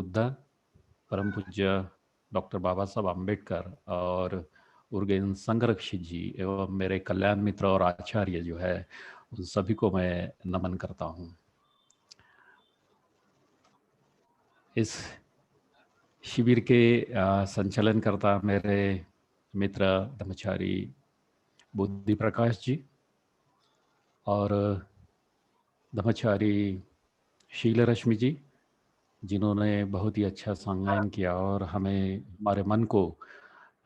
बुद्धा, परम पूज्य डॉक्टर बाबा साहब अम्बेडकर और उर्गेन संघरक्षित जी एवं मेरे कल्याण मित्र और आचार्य जो है उन सभी को मैं नमन करता हूँ। इस शिविर के संचालनकर्ता मेरे मित्र धर्मचारी बुद्धि प्रकाश जी और धर्मचारी शील रश्मि जी, जिन्होंने बहुत ही अच्छा संगायन किया और हमें हमारे मन को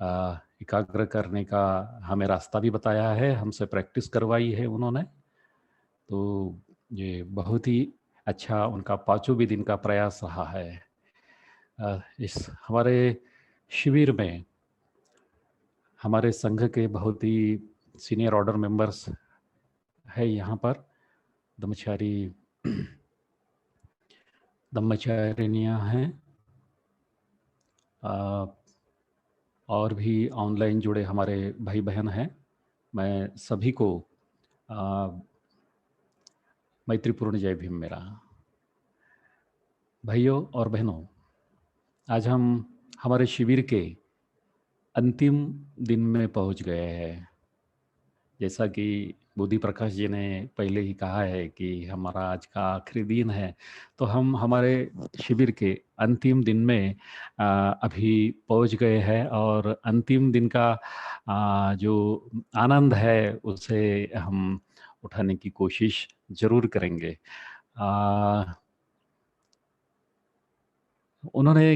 एकाग्र करने का हमें रास्ता भी बताया है, हमसे प्रैक्टिस करवाई है उन्होंने। तो ये बहुत ही अच्छा उनका पांचों भी दिन का प्रयास रहा है। इस हमारे शिविर में हमारे संघ के बहुत ही सीनियर ऑर्डर मेंबर्स है यहाँ पर, ब्रह्मचारी ब्रह्मचारिणियाँ हैं और भी ऑनलाइन जुड़े हमारे भाई बहन हैं। मैं सभी को मैत्रीपूर्ण जय भीम मेरा। भाइयों और बहनों, आज हम हमारे शिविर के अंतिम दिन में पहुंच गए हैं। जैसा कि बुद्धि प्रकाश जी ने पहले ही कहा है कि हमारा आज का आखिरी दिन है, तो हम हमारे शिविर के अंतिम दिन में अभी पहुंच गए हैं और अंतिम दिन का जो आनंद है उसे हम उठाने की कोशिश जरूर करेंगे। उन्होंने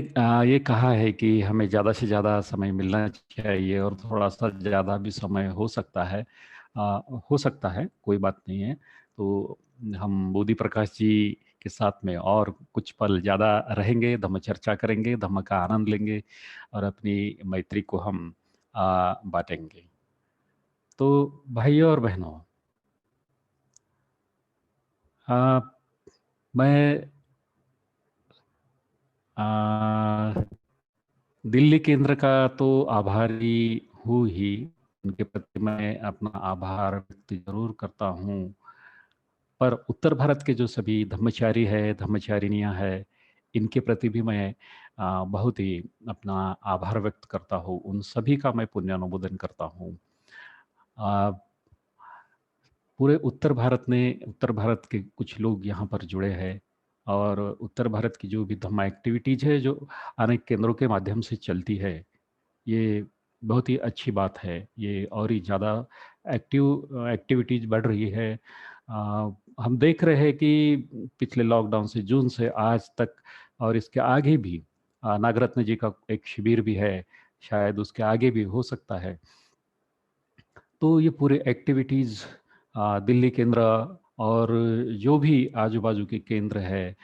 ये कहा है कि हमें ज़्यादा से ज़्यादा समय मिलना चाहिए और थोड़ा सा ज़्यादा भी समय हो सकता है। कोई बात नहीं है। तो हम बोधि प्रकाश जी के साथ में और कुछ पल ज़्यादा रहेंगे, धम्म चर्चा करेंगे, धम्म का आनंद लेंगे और अपनी मैत्री को हम बांटेंगे। तो भाइयों और बहनों, मैं दिल्ली केंद्र का तो आभारी हूँ ही, उनके प्रति मैं अपना आभार व्यक्त जरूर करता हूँ। पर उत्तर भारत के जो सभी धर्मचारी है, धर्मचारिणियाँ है, इनके प्रति भी मैं बहुत ही अपना आभार व्यक्त करता हूँ। उन सभी का मैं पुण्यानुमोदन करता हूँ। पूरे उत्तर भारत के कुछ लोग यहाँ पर जुड़े हैं और उत्तर भारत की जो भी धम्मा एक्टिविटीज है जो अनेक केंद्रों के माध्यम से चलती है, ये बहुत ही अच्छी बात है। ये और ही ज़्यादा एक्टिविटीज बढ़ रही है। हम देख रहे हैं कि पिछले लॉकडाउन से जून से आज तक और इसके आगे भी नागरत्न जी का एक शिविर भी है, शायद उसके आगे भी हो सकता है। तो ये पूरे एक्टिविटीज़ दिल्ली केंद्र और जो भी आजू बाजू के केंद्र है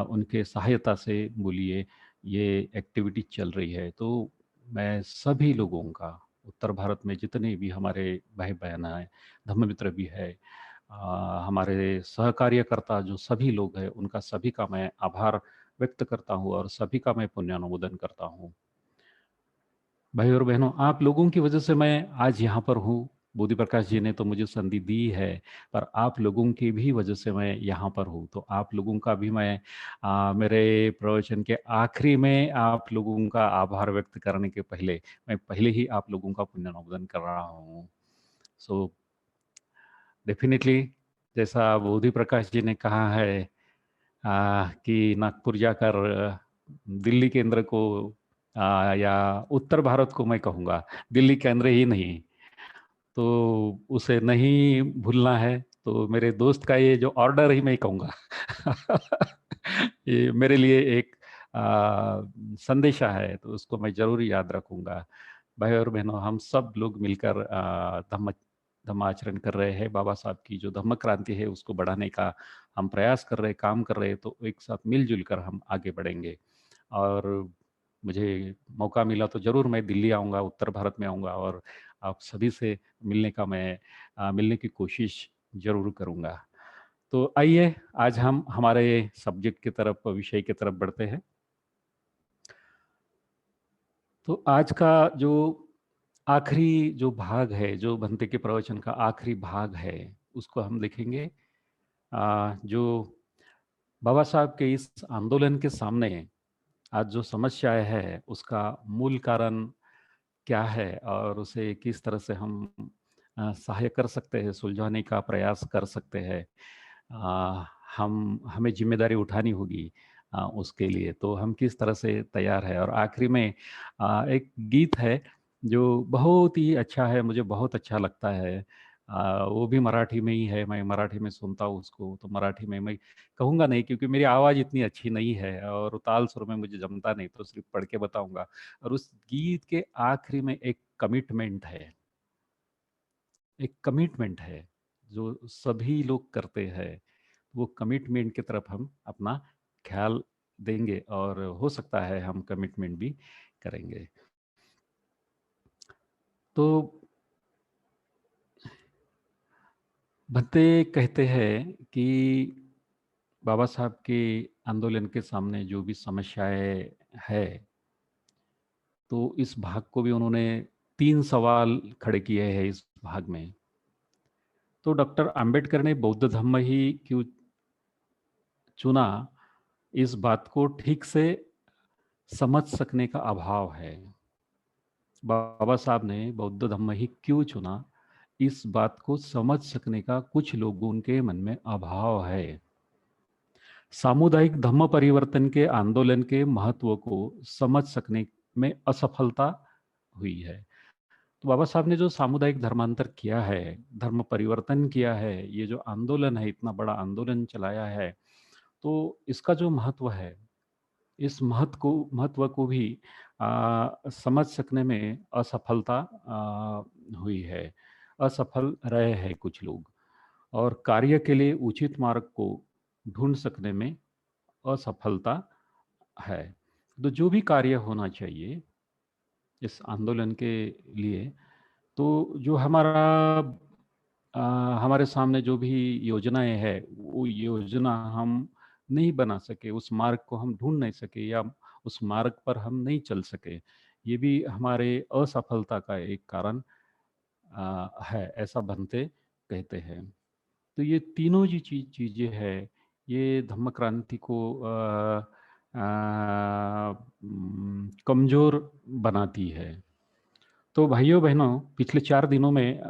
उनके सहायता से बोलिए ये एक्टिविटी चल रही है। तो मैं सभी लोगों का, उत्तर भारत में जितने भी हमारे भाई बहन हैं, धम्म मित्र भी है, हमारे सहकार्यकर्ता जो सभी लोग हैं, उनका सभी का मैं आभार व्यक्त करता हूँ और सभी का मैं पुण्यानुमोदन करता हूँ। भाई और बहनों, आप लोगों की वजह से मैं आज यहाँ पर हूँ। बोधि प्रकाश जी ने तो मुझे संधि दी है, पर आप लोगों की भी वजह से मैं यहाँ पर हूँ। तो आप लोगों का भी मैं मेरे प्रवचन के आखिरी में आप लोगों का आभार व्यक्त करने के पहले मैं पहले ही आप लोगों का पुण्यानुमोदन कर रहा हूँ। सो डेफिनेटली, जैसा बोधि प्रकाश जी ने कहा है कि नागपुर जाकर दिल्ली केंद्र को या उत्तर भारत को मैं कहूँगा, दिल्ली केंद्र ही नहीं, तो उसे नहीं भूलना है। तो मेरे दोस्त का ये जो ऑर्डर ही मैं कहूँगा ये मेरे लिए एक संदेशा है, तो उसको मैं जरूर याद रखूँगा। भाई और बहनों, हम सब लोग मिलकर धम्म आचरण कर रहे हैं। बाबा साहब की जो धम्म क्रांति है उसको बढ़ाने का हम प्रयास कर रहे हैं, काम कर रहे हैं। तो एक साथ मिलजुल कर हम आगे बढ़ेंगे और मुझे मौका मिला तो ज़रूर मैं दिल्ली आऊँगा, उत्तर भारत में आऊँगा और आप सभी से मिलने का मैं मिलने की कोशिश ज़रूर करूँगा। तो आइए आज हम हमारे सब्जेक्ट की तरफ, विषय की तरफ बढ़ते हैं। तो आज का जो आखिरी जो भाग है, जो भंते के प्रवचन का आखिरी भाग है, उसको हम देखेंगे। जो बाबा साहब के इस आंदोलन के सामने आज जो समस्या है उसका मूल कारण क्या है और उसे किस तरह से हम सहाय कर सकते हैं, सुलझाने का प्रयास कर सकते हैं। अ, हम हमें ज़िम्मेदारी उठानी होगी उसके लिए, तो हम किस तरह से तैयार हैं। और आखिरी में एक गीत है जो बहुत ही अच्छा है, मुझे बहुत अच्छा लगता है। वो भी मराठी में ही है, मैं मराठी में सुनता हूँ उसको, तो मराठी में मैं कहूँगा नहीं क्योंकि मेरी आवाज़ इतनी अच्छी नहीं है और ताल सुर में मुझे जमता नहीं, तो सिर्फ़ पढ़ के बताऊँगा। और उस गीत के आखिरी में एक कमिटमेंट है, एक कमिटमेंट है, जो सभी लोग करते हैं। वो कमिटमेंट की तरफ हम अपना ख्याल देंगे और हो सकता है हम कमिटमेंट भी करेंगे। तो भत्ते कहते हैं कि बाबा साहब के आंदोलन के सामने जो भी समस्याएं है, तो इस भाग को भी उन्होंने 3 सवाल खड़े किए हैं इस भाग में। तो डॉक्टर अंबेडकर ने बौद्ध धम्म ही क्यों चुना, इस बात को ठीक से समझ सकने का अभाव है। बाबा साहब ने बौद्ध धम्म ही क्यों चुना, इस बात को समझ सकने का कुछ लोगों के मन में अभाव है। सामुदायिक धम्म परिवर्तन के आंदोलन के महत्व को समझ सकने में असफलता हुई है। तो बाबा साहब ने जो सामुदायिक धर्मांतर किया है, धर्म परिवर्तन किया है, ये जो आंदोलन है, इतना बड़ा आंदोलन चलाया है, तो इसका जो महत्व है, इस महत्व को भी समझ सकने में असफलता हुई है, असफल रहे हैं कुछ लोग, और कार्य के लिए उचित मार्ग को ढूंढ सकने में असफलता है। तो जो भी कार्य होना चाहिए इस आंदोलन के लिए, तो जो अ, हमारे सामने जो भी योजनाएं हैं, वो योजना हम नहीं बना सके, उस मार्ग को हम ढूंढ नहीं सके या उस मार्ग पर हम नहीं चल सके, ये भी हमारे असफलता का एक कारण है, ऐसा बनते कहते हैं। तो ये तीनों जी चीज़ें हैं, ये धम्म क्रांति को कमज़ोर बनाती है। तो भाइयों बहनों, पिछले 4 दिनों में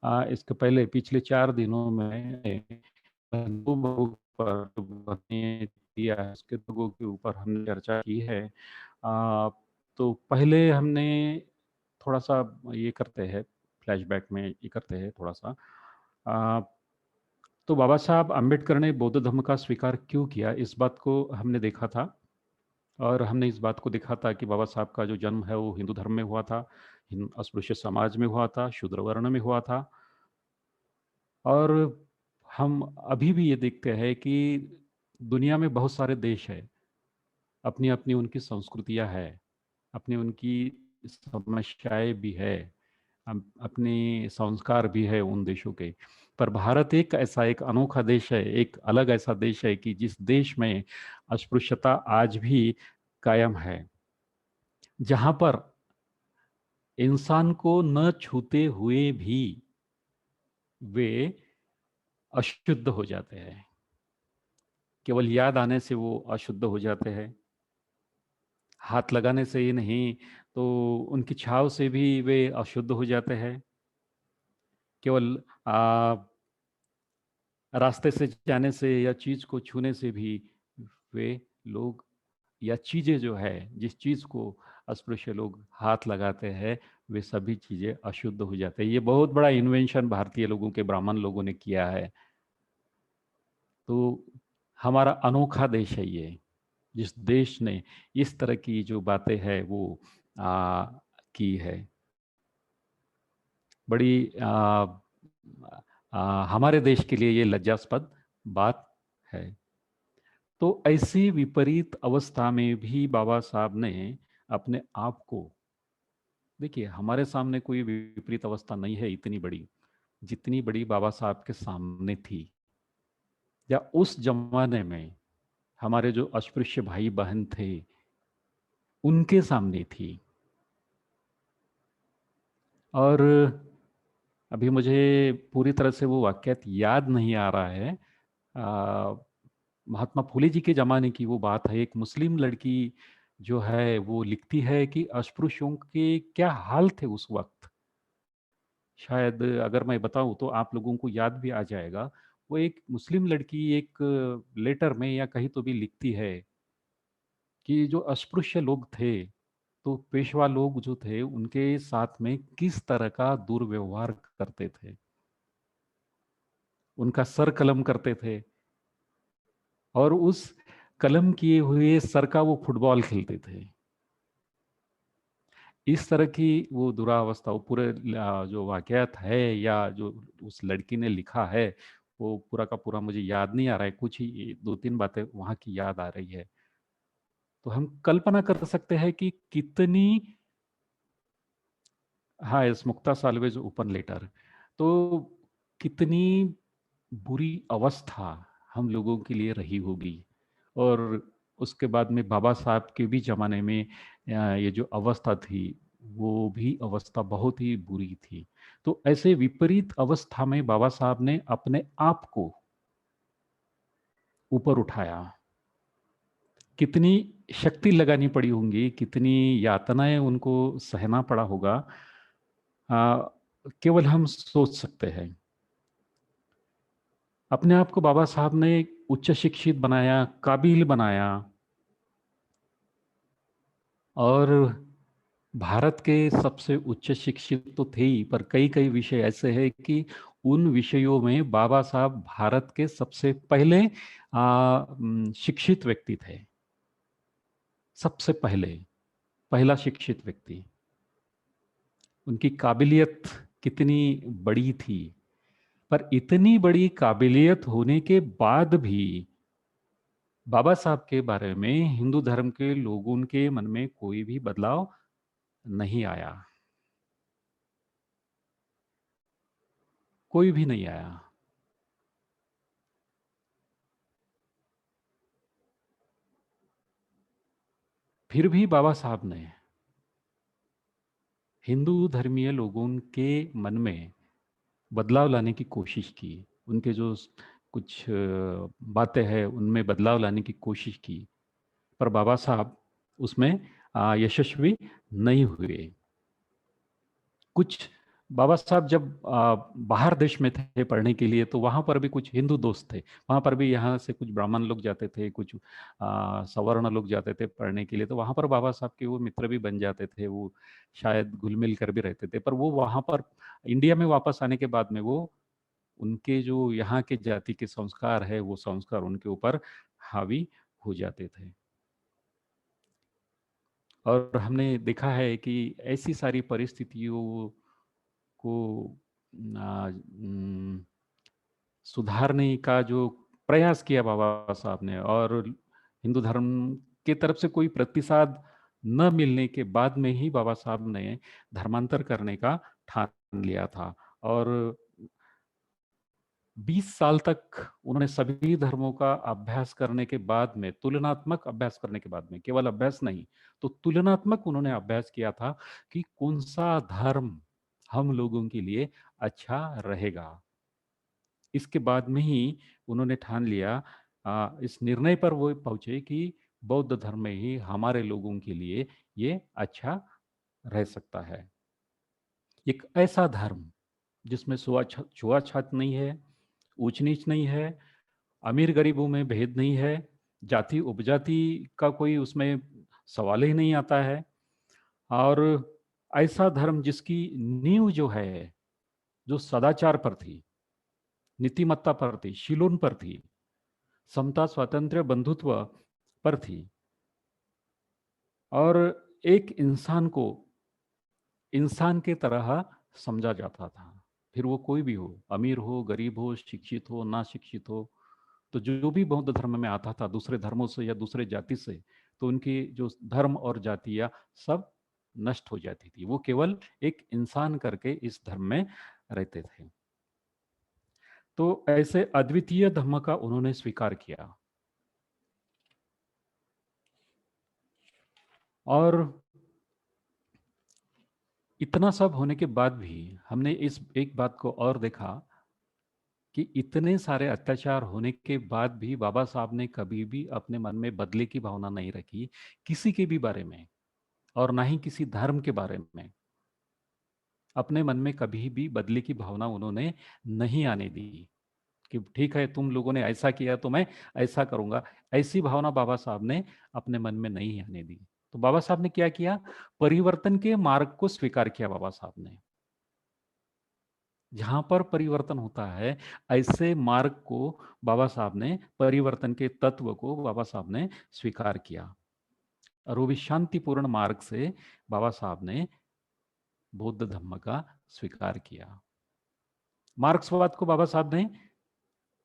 इसके पहले पिछले 4 दिनों में बंधु पर बने दिया है, उसके लोगों के ऊपर हमने चर्चा की है। तो पहले हमने थोड़ा सा ये करते हैं, फ्लैशबैक में ये करते हैं थोड़ा सा। आ, तो बाबा साहब अम्बेडकर ने बौद्ध धर्म का स्वीकार क्यों किया, इस बात को हमने देखा था। और हमने इस बात को देखा था कि बाबा साहब का जो जन्म है वो हिंदू धर्म में हुआ था, अस्पृश्य समाज में हुआ था, शूद्र वर्ण में हुआ था। और हम अभी भी ये देखते हैं कि दुनिया में बहुत सारे देश हैं, अपनी अपनी उनकी संस्कृतियां हैं, अपनी उनकी समस्याएं भी है, अपने संस्कार भी है उन देशों के। पर भारत एक ऐसा एक अनोखा देश है, एक अलग ऐसा देश है कि जिस देश में अस्पृश्यता आज भी कायम है, जहां पर इंसान को न छूते हुए भी वे अशुद्ध हो जाते हैं, केवल याद आने से वो अशुद्ध हो जाते हैं, हाथ लगाने से ही नहीं, तो उनकी छाव से भी वे अशुद्ध हो जाते हैं। केवल रास्ते से जाने से या चीज को छूने से भी वे लोग या चीजें जो है, जिस चीज को अस्पृश्य लोग हाथ लगाते हैं, वे सभी चीजें अशुद्ध हो जाते हैं। ये बहुत बड़ा इन्वेंशन भारतीय लोगों के, ब्राह्मण लोगों ने किया है। तो हमारा अनोखा देश है ये, जिस देश ने इस तरह की जो बातें हैं वो आ, की है। बड़ी हमारे देश के लिए ये लज्जास्पद बात है। तो ऐसी विपरीत अवस्था में भी बाबा साहब ने अपने आप को, देखिए हमारे सामने कोई विपरीत अवस्था नहीं है इतनी बड़ी जितनी बड़ी बाबा साहब के सामने थी, या उस जमाने में हमारे जो अस्पृश्य भाई बहन थे उनके सामने थी। और अभी मुझे पूरी तरह से वो वाक्यात याद नहीं आ रहा है। आ, महात्मा फुले जी के ज़माने की वो बात है। एक मुस्लिम लड़की जो है वो लिखती है कि अस्पृश्यों के क्या हाल थे उस वक्त। शायद अगर मैं बताऊं तो आप लोगों को याद भी आ जाएगा। वो एक मुस्लिम लड़की एक लेटर में या कहीं तो भी लिखती है कि जो अस्पृश्य लोग थे, तो पेशवा लोग जो थे उनके साथ में किस तरह का दुर्व्यवहार करते थे, उनका सर कलम करते थे, और उस कलम किए हुए सर का वो फुटबॉल खेलते थे। इस तरह की वो दुरावस्था, वो पूरे जो वाकयात है या जो उस लड़की ने लिखा है, वो पूरा का पूरा मुझे याद नहीं आ रहा है, कुछ ही दो तीन बातें वहां की याद आ रही है। तो हम कल्पना कर सकते हैं कि कितनी, हाँ, इस मुक्ता साल्वेज ओपन लेटर, तो कितनी बुरी अवस्था हम लोगों के लिए रही होगी। और उसके बाद में बाबा साहब के भी जमाने में ये जो अवस्था थी, वो भी अवस्था बहुत ही बुरी थी। तो ऐसे विपरीत अवस्था में बाबा साहब ने अपने आप को ऊपर उठाया। कितनी शक्ति लगानी पड़ी होंगी, कितनी यातनाएं उनको सहना पड़ा होगा, केवल हम सोच सकते हैं। अपने आप को बाबा साहब ने उच्च शिक्षित बनाया, काबिल बनाया, और भारत के सबसे उच्च शिक्षित तो थे ही, पर कई कई विषय ऐसे हैं कि उन विषयों में बाबा साहब भारत के सबसे पहले शिक्षित व्यक्ति थे। सबसे पहले, पहला शिक्षित व्यक्ति। उनकी काबिलियत कितनी बड़ी थी, पर इतनी बड़ी काबिलियत होने के बाद भी बाबा साहब के बारे में हिंदू धर्म के लोगों के मन में कोई भी बदलाव नहीं आया। कोई भी नहीं आया। फिर भी बाबा साहब ने हिंदू धर्मीय लोगों के मन में बदलाव लाने की कोशिश की। उनके जो कुछ बातें हैं उनमें बदलाव लाने की कोशिश की, पर बाबा साहब उसमें यशस्वी नहीं हुए। कुछ, बाबा साहब जब बाहर देश में थे पढ़ने के लिए, तो वहाँ पर भी कुछ हिंदू दोस्त थे। वहाँ पर भी यहाँ से कुछ ब्राह्मण लोग जाते थे, कुछ सवर्ण लोग जाते थे पढ़ने के लिए, तो वहाँ पर बाबा साहब के वो मित्र भी बन जाते थे। वो शायद घुल मिल कर भी रहते थे। पर वो वहाँ पर इंडिया में वापस आने के बाद में वो, उनके जो यहाँ के जाति के संस्कार है, वो संस्कार उनके ऊपर हावी हो जाते थे। और हमने देखा है कि ऐसी सारी परिस्थितियों को सुधारने का जो प्रयास किया बाबा साहब ने, और हिंदू धर्म की तरफ से कोई प्रतिसाद न मिलने के बाद में ही बाबा साहब ने धर्मांतर करने का ठान लिया था। और 20 साल तक उन्होंने सभी धर्मों का अभ्यास करने के बाद में, तुलनात्मक अभ्यास करने के बाद में, केवल अभ्यास नहीं, तो तुलनात्मक उन्होंने अभ्यास किया था कि कौन सा धर्म हम लोगों के लिए अच्छा रहेगा। इसके बाद में ही उन्होंने ठान लिया, इस निर्णय पर वो पहुंचे कि बौद्ध धर्म में ही हमारे लोगों के लिए ये अच्छा रह सकता है। एक ऐसा धर्म जिसमें छुआछूत नहीं है, ऊंच नीच नहीं है, अमीर गरीबों में भेद नहीं है, जाति उपजाति का कोई उसमें सवाल ही नहीं आता है। और ऐसा धर्म जिसकी नींव जो है, जो सदाचार पर थी, नीतिमत्ता पर थी, शीलोन पर थी, समता स्वातंत्र्य बंधुत्व पर थी, और एक इंसान को इंसान के तरह समझा जाता था। फिर वो कोई भी हो, अमीर हो, गरीब हो, शिक्षित हो, ना शिक्षित हो, तो जो भी बौद्ध धर्म में आता था दूसरे धर्मों से या दूसरे जाति से, तो उनकी जो धर्म और जातियां सब नष्ट हो जाती थी। वो केवल एक इंसान करके इस धर्म में रहते थे। तो ऐसे अद्वितीय धर्म का उन्होंने स्वीकार किया। और इतना सब होने के बाद भी हमने इस एक बात को और देखा कि इतने सारे अत्याचार होने के बाद भी बाबा साहब ने कभी भी अपने मन में बदले की भावना नहीं रखी, किसी के भी बारे में, और ना ही किसी धर्म के बारे में। अपने मन में कभी भी बदले की भावना उन्होंने नहीं आने दी कि ठीक है तुम लोगों ने ऐसा किया तो मैं ऐसा करूंगा। ऐसी भावना बाबा साहब ने अपने मन में नहीं आने दी। तो बाबा साहब ने क्या किया? परिवर्तन के मार्ग को स्वीकार किया बाबा साहब ने। जहां पर परिवर्तन होता है, ऐसे मार्ग को बाबा साहब ने, परिवर्तन के तत्व को बाबा साहब ने स्वीकार किया, और वो भी शांतिपूर्ण मार्ग से बाबा साहब ने बौद्ध धर्म का स्वीकार किया। मार्क्सवाद को बाबा साहब ने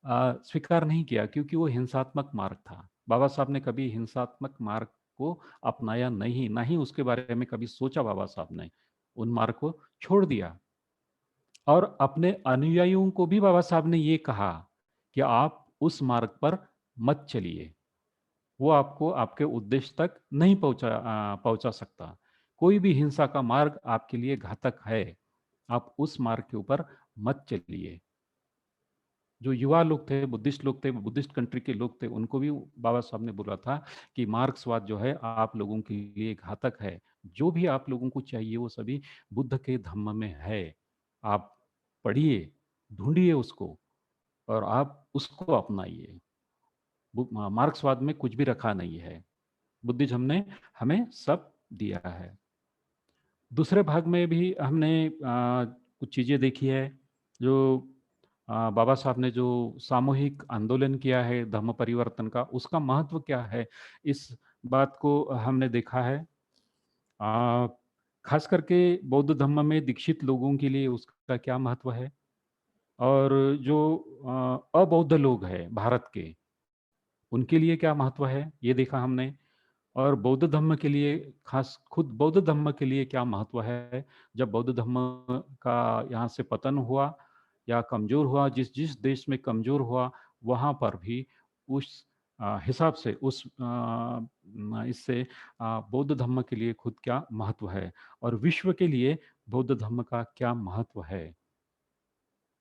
स्वीकार नहीं किया, क्योंकि वो हिंसात्मक मार्ग था। बाबा साहब ने कभी हिंसात्मक मार्ग को अपनाया नहीं, ना ही उसके बारे में कभी सोचा बाबा साहब ने। उन मार्ग को छोड़ दिया, और अपने अनुयायियों को भी बाबा साहब ने ये कहा कि आप उस मार्ग पर मत चलिए, वो आपको आपके उद्देश्य तक नहीं पहुंचा सकता। कोई भी हिंसा का मार्ग आपके लिए घातक है, आप उस मार्ग के ऊपर मत चलिए। जो युवा लोग थे, बुद्धिस्ट लोग थे, बुद्धिस्ट कंट्री के लोग थे, उनको भी बाबा साहब ने बोला था कि मार्क्सवाद जो है आप लोगों के लिए घातक है। जो भी आप लोगों को चाहिए वो सभी बुद्ध के धम्म में है। आप पढ़िए, ढूंढिए उसको, और आप उसको अपनाइए। मार्क्सवाद में कुछ भी रखा नहीं है, बुद्धिज्म ने हमें सब दिया है। दूसरे भाग में भी हमने कुछ चीज़ें देखी है। जो बाबा साहब ने जो सामूहिक आंदोलन किया है धर्म परिवर्तन का, उसका महत्व क्या है, इस बात को हमने देखा है। आ, खास करके बौद्ध धर्म में दीक्षित लोगों के लिए उसका क्या महत्व है, और जो अबौद्ध लोग हैं भारत के, उनके लिए क्या महत्व है, ये देखा हमने। और बौद्ध धर्म के लिए, खास खुद बौद्ध धर्म के लिए क्या महत्व है। जब बौद्ध धर्म का यहाँ से पतन हुआ या कमजोर हुआ, जिस जिस देश में कमजोर हुआ, वहाँ पर भी उस हिसाब से, उस इससे बौद्ध धर्म के लिए खुद क्या महत्व है, और विश्व के लिए बौद्ध धर्म का क्या महत्व है,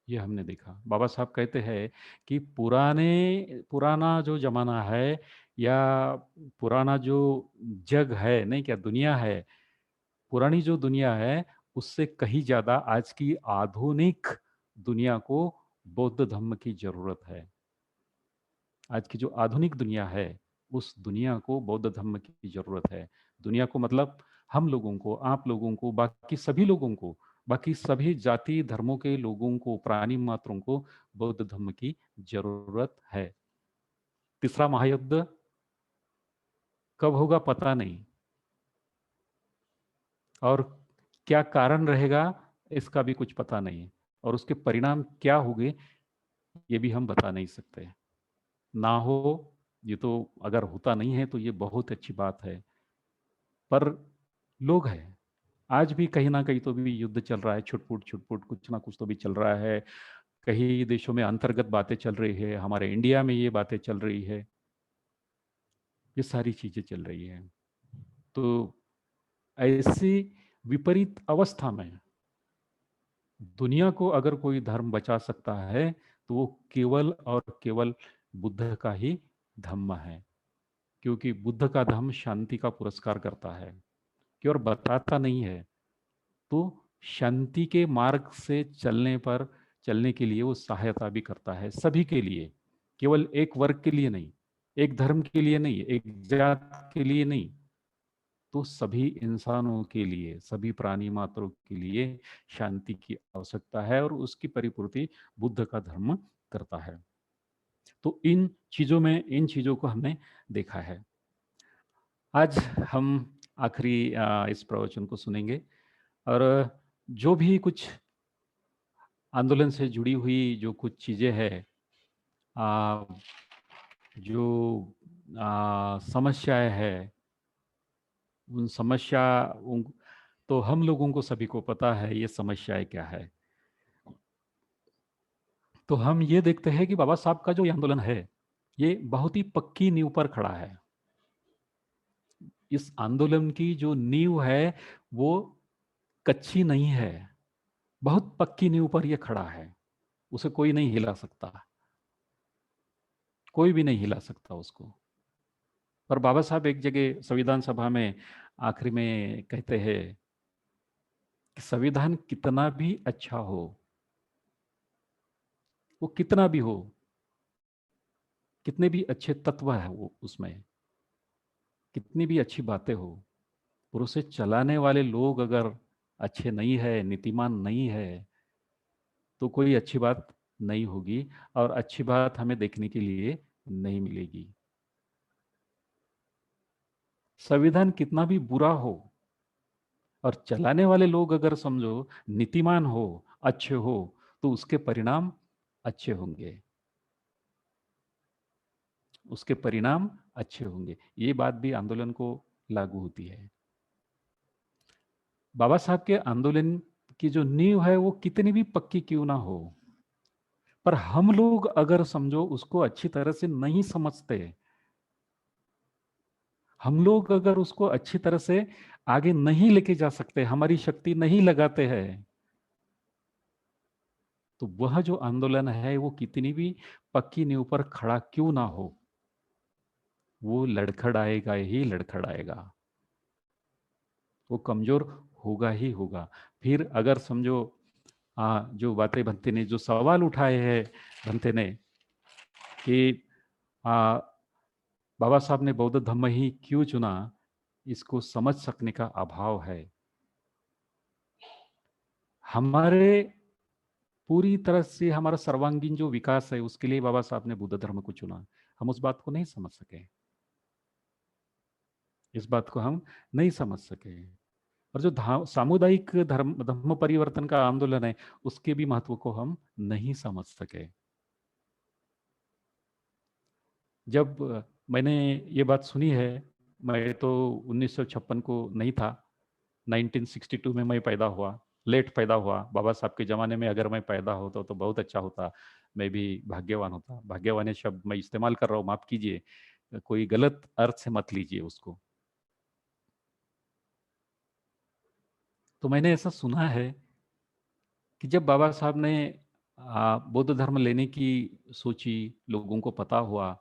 ये हमने देखा। बाबा साहब कहते हैं कि पुराना जो जमाना है, या पुराना जो जग है, नहीं क्या दुनिया है, पुरानी जो दुनिया है, उससे कहीं ज्यादा आज की आधुनिक दुनिया को बौद्ध धर्म की जरूरत है। आज की जो आधुनिक दुनिया है, उस दुनिया को बौद्ध धर्म की जरूरत है। दुनिया को मतलब हम लोगों को, आप लोगों को, बाकी सभी लोगों को, बाकी सभी जाति धर्मों के लोगों को, प्राणी मात्रों को बौद्ध धर्म की जरूरत है। तीसरा महायुद्ध कब होगा पता नहीं, और क्या कारण रहेगा इसका भी कुछ पता नहीं, और उसके परिणाम क्या होंगे ये भी हम बता नहीं सकते। ना हो, ये तो अगर होता नहीं है तो ये बहुत अच्छी बात है। पर लोग हैं, आज भी कहीं ना कहीं तो भी युद्ध चल रहा है, छुटपुट छुटपुट कुछ ना कुछ तो भी चल रहा है। कई देशों में अंतर्गत बातें चल रही है, हमारे इंडिया में ये बातें चल रही है, ये सारी चीजें चल रही है। तो ऐसी विपरीत अवस्था में दुनिया को अगर कोई धर्म बचा सकता है, तो वो केवल और केवल बुद्ध का ही धम्म है। क्योंकि बुद्ध का धम्म शांति का पुरस्कार करता है, कि और बताता नहीं है, तो शांति के मार्ग से चलने के लिए वो सहायता भी करता है सभी के लिए, केवल एक वर्ग के लिए नहीं, एक धर्म के लिए नहीं, एक जात के लिए नहीं, तो सभी इंसानों के लिए, सभी प्राणी मात्रों के लिए शांति की आवश्यकता है, और उसकी परिपूर्ति बुद्ध का धर्म करता है। तो इन चीजों को हमने देखा है। आज हम आखिरी इस प्रवचन को सुनेंगे, और जो भी कुछ आंदोलन से जुड़ी हुई जो कुछ चीजें हैं, आ, जो समस्याएं हैं, उन समस्या उन, तो हम लोगों को सभी को पता है ये समस्याएं क्या है। तो हम ये देखते हैं कि बाबा साहब का जो ये आंदोलन है, ये बहुत ही पक्की नींव पर खड़ा है। इस आंदोलन की जो नींव है वो कच्ची नहीं है, बहुत पक्की नींव पर ये खड़ा है। उसे कोई नहीं हिला सकता, कोई भी नहीं हिला सकता उसको। पर बाबा साहब एक जगह संविधान सभा में आखिरी में कहते हैं कि संविधान कितना भी अच्छा हो, वो कितना भी हो, कितने भी अच्छे तत्व है वो उसमें, कितनी भी अच्छी बातें हो, और उसे चलाने वाले लोग अगर अच्छे नहीं है, नीतिमान नहीं है, तो कोई अच्छी बात नहीं होगी और अच्छी बात हमें देखने के लिए नहीं मिलेगी। संविधान कितना भी बुरा हो और चलाने वाले लोग अगर समझो नीतिमान हो, अच्छे हो, तो उसके परिणाम अच्छे होंगे, उसके परिणाम अच्छे होंगे। ये बात भी आंदोलन को लागू होती है। बाबा साहब के आंदोलन की जो नींव है वो कितनी भी पक्की क्यों ना हो, पर हम लोग अगर समझो उसको अच्छी तरह से नहीं समझते, हम लोग अगर उसको अच्छी तरह से आगे नहीं लेके जा सकते, हमारी शक्ति नहीं लगाते हैं, तो वह जो आंदोलन है वो कितनी भी पक्की नींव पर खड़ा क्यों ना हो, वो लड़खड़ाएगा ही लड़खड़ाएगा, वो कमजोर होगा ही होगा। फिर अगर समझो जो बातें भंते ने जो सवाल उठाए हैं भंते ने कि आ, बाबा साहब ने बौद्ध धम्म ही क्यों चुना, इसको समझ सकने का अभाव है। हमारे पूरी तरह से हमारा सर्वांगीण जो विकास है उसके लिए बाबा साहब ने बुद्ध धर्म को चुना, हम उस बात को नहीं समझ सके, इस बात को हम नहीं समझ सके। और जो सामुदायिक धर्म परिवर्तन का आंदोलन है उसके भी महत्व को हम नहीं समझ सके। जब मैंने ये बात सुनी है, मैं तो 1956 को नहीं था, 1962 में मैं पैदा हुआ, लेट पैदा हुआ। बाबा साहब के ज़माने में अगर मैं पैदा होता तो बहुत अच्छा होता, मैं भी भाग्यवान होता। भाग्यवान ये शब्द मैं इस्तेमाल कर रहा हूँ, माफ़ कीजिए, कोई गलत अर्थ से मत लीजिए उसको। तो मैंने ऐसा सुना है कि जब बाबा साहब ने बौद्ध धर्म लेने की सोची, लोगों को पता हुआ,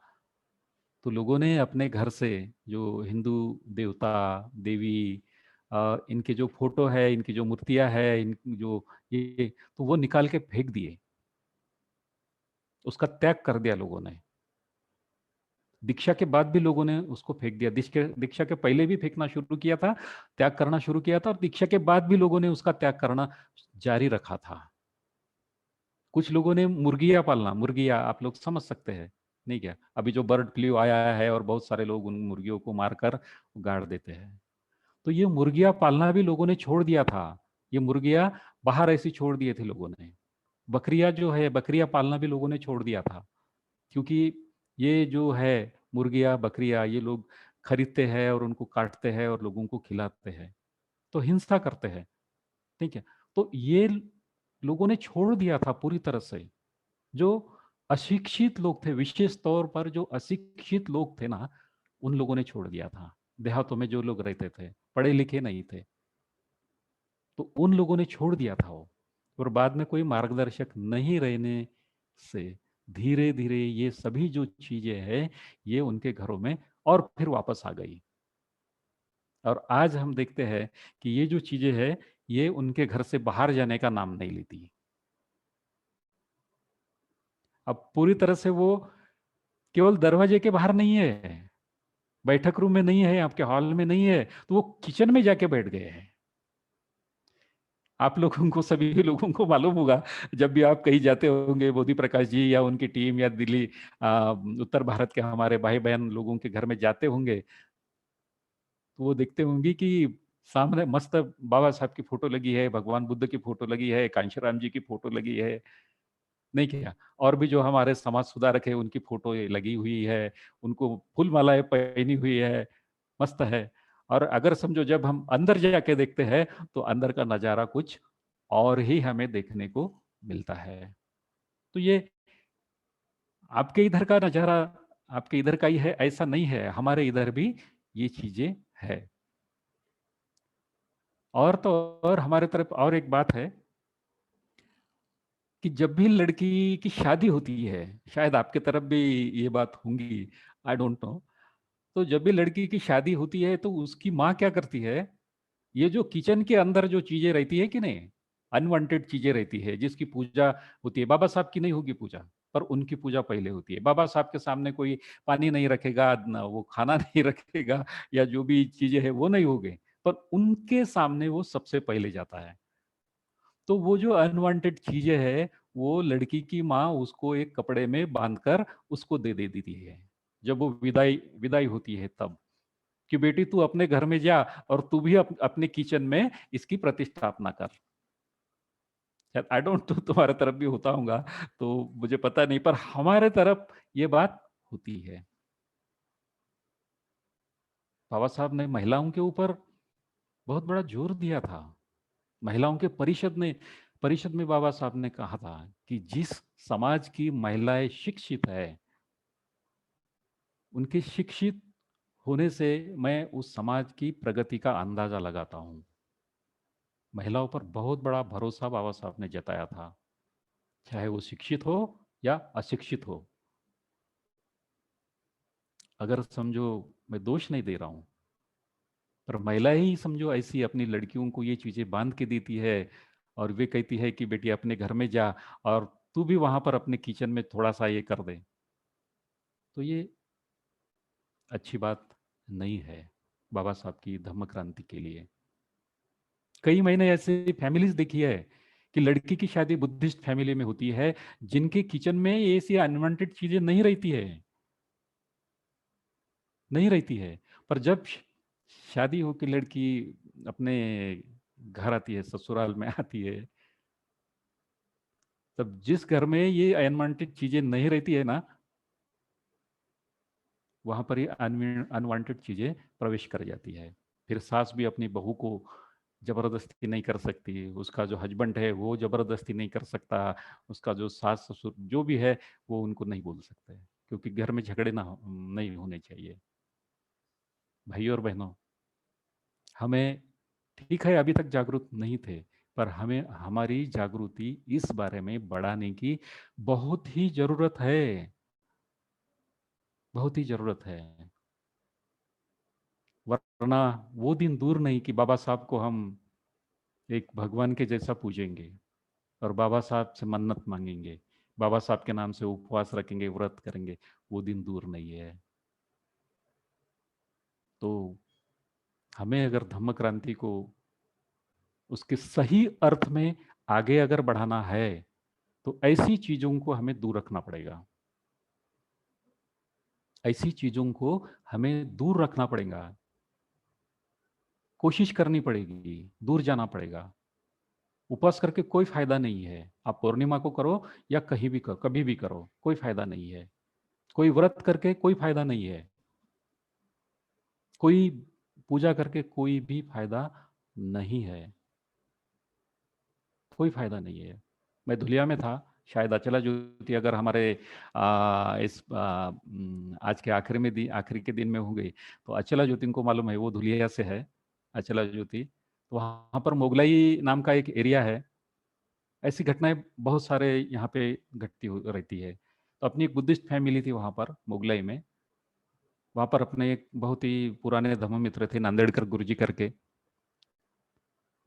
तो लोगों ने अपने घर से जो हिंदू देवता देवी इनके जो फोटो है, इनकी जो मूर्तियां है, इन जो ये, तो वो निकाल के फेंक दिए, उसका त्याग कर दिया लोगों ने। दीक्षा के बाद भी लोगों ने उसको फेंक दिया, दीक्षा के पहले भी फेंकना शुरू किया था, त्याग करना शुरू किया था, और दीक्षा के बाद भी लोगों ने उसका त्याग करना जारी रखा था। कुछ लोगों ने मुर्गियां पालना, मुर्गियां आप लोग समझ सकते हैं नहीं क्या, अभी जो बर्ड फ्लू आया है और बहुत सारे लोग उन मुर्गियों को मारकर गाड़ देते हैं, तो ये मुर्गियां पालना भी लोगों ने छोड़ दिया था। ये मुर्गियां बाहर ऐसी छोड़ दिए थे लोगों ने। बकरियां जो है, बकरियां पालना भी लोगों ने छोड़ दिया था, क्योंकि ये जो है मुर्गियां बकरियां ये लोग खरीदते हैं और उनको काटते हैं और लोगों को खिलाते हैं, तो हिंसा करते हैं, ठीक है। तो ये लोगों ने छोड़ दिया था पूरी तरह से। जो अशिक्षित लोग थे, विशेष तौर पर जो अशिक्षित लोग थे ना, उन लोगों ने छोड़ दिया था। देहातों में जो लोग रहते थे, पढ़े लिखे नहीं थे, तो उन लोगों ने छोड़ दिया था वो। और बाद में कोई मार्गदर्शक नहीं रहने से धीरे धीरे ये सभी जो चीजें हैं ये उनके घरों में और फिर वापस आ गई। और आज हम देखते हैं कि ये जो चीजें हैं ये उनके घर से बाहर जाने का नाम नहीं लेती। अब पूरी तरह से वो केवल दरवाजे के बाहर नहीं है, बैठक रूम में नहीं है, आपके हॉल में नहीं है, तो वो किचन में जाके बैठ गए हैं। आप लोगों को, सभी लोगों को मालूम होगा, जब भी आप कहीं जाते होंगे, मोदी प्रकाश जी या उनकी टीम या दिल्ली उत्तर भारत के हमारे भाई बहन लोगों के घर में जाते होंगे, तो वो देखते होंगे कि सामने मस्त बाबा साहब की फोटो लगी है, भगवान बुद्ध की फोटो लगी है, कांशीराम जी की फोटो लगी है, नहीं क्या, और भी जो हमारे समाज सुधारक है उनकी फोटो लगी हुई है, उनको फूल मालाएं पहनी हुई है, मस्त है। और अगर समझो जब हम अंदर जाके देखते हैं तो अंदर का नजारा कुछ और ही हमें देखने को मिलता है। तो ये आपके इधर का नजारा आपके इधर का ही है ऐसा नहीं है, हमारे इधर भी ये चीजें है। और तो और हमारे तरफ और एक बात है कि जब भी लड़की की शादी होती है, शायद आपके तरफ भी ये बात होंगी, आई डोंट नो, तो जब भी लड़की की शादी होती है तो उसकी माँ क्या करती है, ये जो किचन के अंदर जो चीजें रहती है कि नहीं, अनवांटेड चीजें रहती है जिसकी पूजा होती है, बाबा साहब की नहीं होगी पूजा, पर उनकी पूजा पहले होती है। बाबा साहब के सामने कोई पानी नहीं रखेगा, ना वो खाना नहीं रखेगा, या जो भी चीजें है वो नहीं होगी, पर उनके सामने वो सबसे पहले जाता है। तो वो जो अनवांटेड चीजें है, वो लड़की की माँ उसको एक कपड़े में बांधकर उसको दे दे देती है, जब वो विदाई विदाई होती है तब, कि बेटी तू अपने घर में जा और तू भी अपने किचन में इसकी प्रतिष्ठापना कर। शायद आई डोंट तो तुम्हारे तरफ भी होता होगा, तो मुझे पता नहीं, पर हमारे तरफ ये बात होती है। बाबा साहब ने महिलाओं के ऊपर बहुत बड़ा जोर दिया था। महिलाओं के परिषद में बाबा साहब ने कहा था कि जिस समाज की महिलाएं शिक्षित है, उनके शिक्षित होने से मैं उस समाज की प्रगति का अंदाजा लगाता हूं। महिलाओं पर बहुत बड़ा भरोसा बाबा साहब ने जताया था, चाहे वो शिक्षित हो या अशिक्षित हो। अगर समझो, मैं दोष नहीं दे रहा हूं, पर महिला ही समझो ऐसी अपनी लड़कियों को ये चीजें बांध के देती है, और वे कहती है कि बेटी अपने घर में जा और तू भी वहां पर अपने किचन में थोड़ा सा ये कर दे, तो ये अच्छी बात नहीं है बाबा साहब की धम्म क्रांति के लिए। कई मैंने ऐसे फैमिलीज देखी है कि लड़की की शादी बुद्धिस्ट फैमिली में होती है, जिनके किचन में ऐसी अनवांटेड चीजें नहीं रहती है, नहीं रहती है। पर जब शादी होकर लड़की अपने घर आती है, ससुराल में आती है, तब जिस घर में ये अनवांटेड चीजें नहीं रहती है ना, वहां पर ये अनवांटेड चीजें प्रवेश कर जाती है। फिर सास भी अपनी बहू को जबरदस्ती नहीं कर सकती, उसका जो हस्बैंड है वो जबरदस्ती नहीं कर सकता, उसका जो सास ससुर जो भी है वो उनको नहीं बोल सकते, क्योंकि घर में झगड़े नहीं होने चाहिए। भाई और बहनों, हमें, ठीक है अभी तक जागरूक नहीं थे, पर हमें हमारी जागृति इस बारे में बढ़ाने की बहुत ही जरूरत है, बहुत ही जरूरत है। वरना वो दिन दूर नहीं कि बाबा साहब को हम एक भगवान के जैसा पूजेंगे और बाबा साहब से मन्नत मांगेंगे, बाबा साहब के नाम से उपवास रखेंगे, व्रत करेंगे। वो दिन दूर नहीं है। तो हमें अगर धम्म क्रांति को उसके सही अर्थ में आगे अगर बढ़ाना है, तो ऐसी चीजों को हमें दूर रखना पड़ेगा, ऐसी चीजों को हमें दूर रखना पड़ेगा, कोशिश करनी पड़ेगी, दूर जाना पड़ेगा। उपवास करके कोई फायदा नहीं है, आप पूर्णिमा को करो या कहीं भी करो, कभी भी करो, कोई फायदा नहीं है। कोई व्रत करके कोई फायदा नहीं है, कोई पूजा करके कोई भी फायदा नहीं है, कोई फायदा नहीं है। मैं धुलिया में था, शायद अचला ज्योति अगर हमारे आज के आखिरी के दिन में हो गई, तो अचला ज्योति को मालूम है, वो धुलिया से है अचला ज्योति। तो वहाँ पर मोगलाई नाम का एक एरिया है। ऐसी घटनाएं बहुत सारे यहाँ पे रहती है। तो अपनी एक बुद्धिस्ट फैमिली थी वहाँ पर मोगलाई में। वहाँ पर अपने एक बहुत ही पुराने धर्म मित्र थे, नांदेड़कर गुरुजी करके।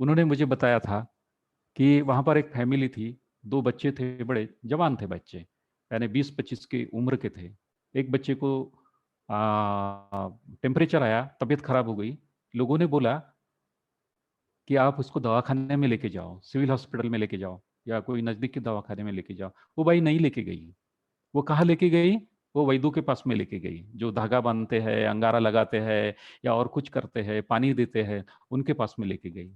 उन्होंने मुझे बताया था कि वहाँ पर एक फैमिली थी, दो बच्चे थे, बड़े जवान थे बच्चे, यानी 20-25 की उम्र के थे। एक बच्चे को टेम्परेचर आया, तबीयत खराब हो गई। लोगों ने बोला कि आप उसको दवाखाने में लेके जाओ, सिविल हॉस्पिटल में लेके जाओ, या कोई नज़दीक के दवाखाने में लेके जाओ। वो भाई नहीं लेके गई। वो कहाँ लेके गई? वो वैद्यों के पास में लेके गई, जो धागा बांधते हैं, अंगारा लगाते हैं, या और कुछ करते हैं, पानी देते हैं, उनके पास में लेके गई।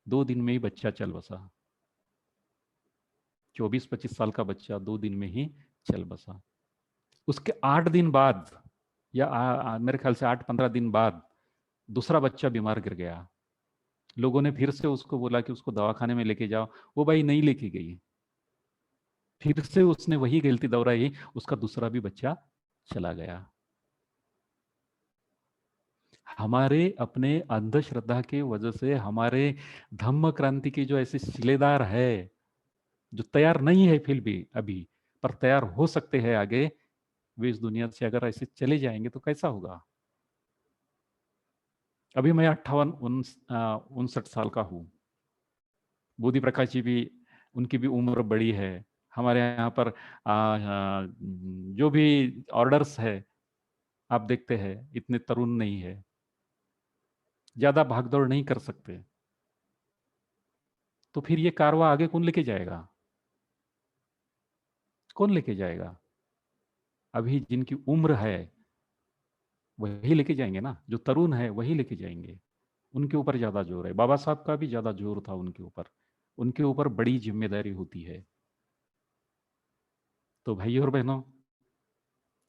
2 दिन में ही बच्चा चल बसा। 24-25 साल का बच्चा 2 दिन में ही चल बसा। उसके 8 दिन बाद, या मेरे ख्याल से 8-15 दिन बाद दूसरा बच्चा बीमार गिर गया। लोगों ने फिर से उसको बोला कि उसको दवाखाने में लेके जाओ। वो भाई नहीं लेके गई। फिर से उसने वही गलती दोहराई, उसका दूसरा भी बच्चा चला गया। हमारे अपने अंधश्रद्धा की वजह से हमारे धम्म क्रांति की जो ऐसी सिलेदार है, जो तैयार नहीं है फिर भी अभी, पर तैयार हो सकते हैं आगे, वे इस दुनिया से अगर ऐसे चले जाएंगे तो कैसा होगा। अभी मैं 58-59 का हूँ। बोधि प्रकाश जी भी, उनकी भी उम्र बड़ी है। हमारे यहाँ पर जो भी ऑर्डर्स है आप देखते हैं इतने तरुण नहीं है, ज्यादा भागदौड़ नहीं कर सकते। तो फिर ये कारवां आगे कौन लेके जाएगा, कौन लेके जाएगा। अभी जिनकी उम्र है वही लेके जाएंगे ना, जो तरुण है वही लेके जाएंगे। उनके ऊपर ज्यादा जोर है, बाबा साहब का भी ज्यादा जोर था उनके ऊपर, उनके ऊपर बड़ी जिम्मेदारी होती है। तो भाइयों और बहनों,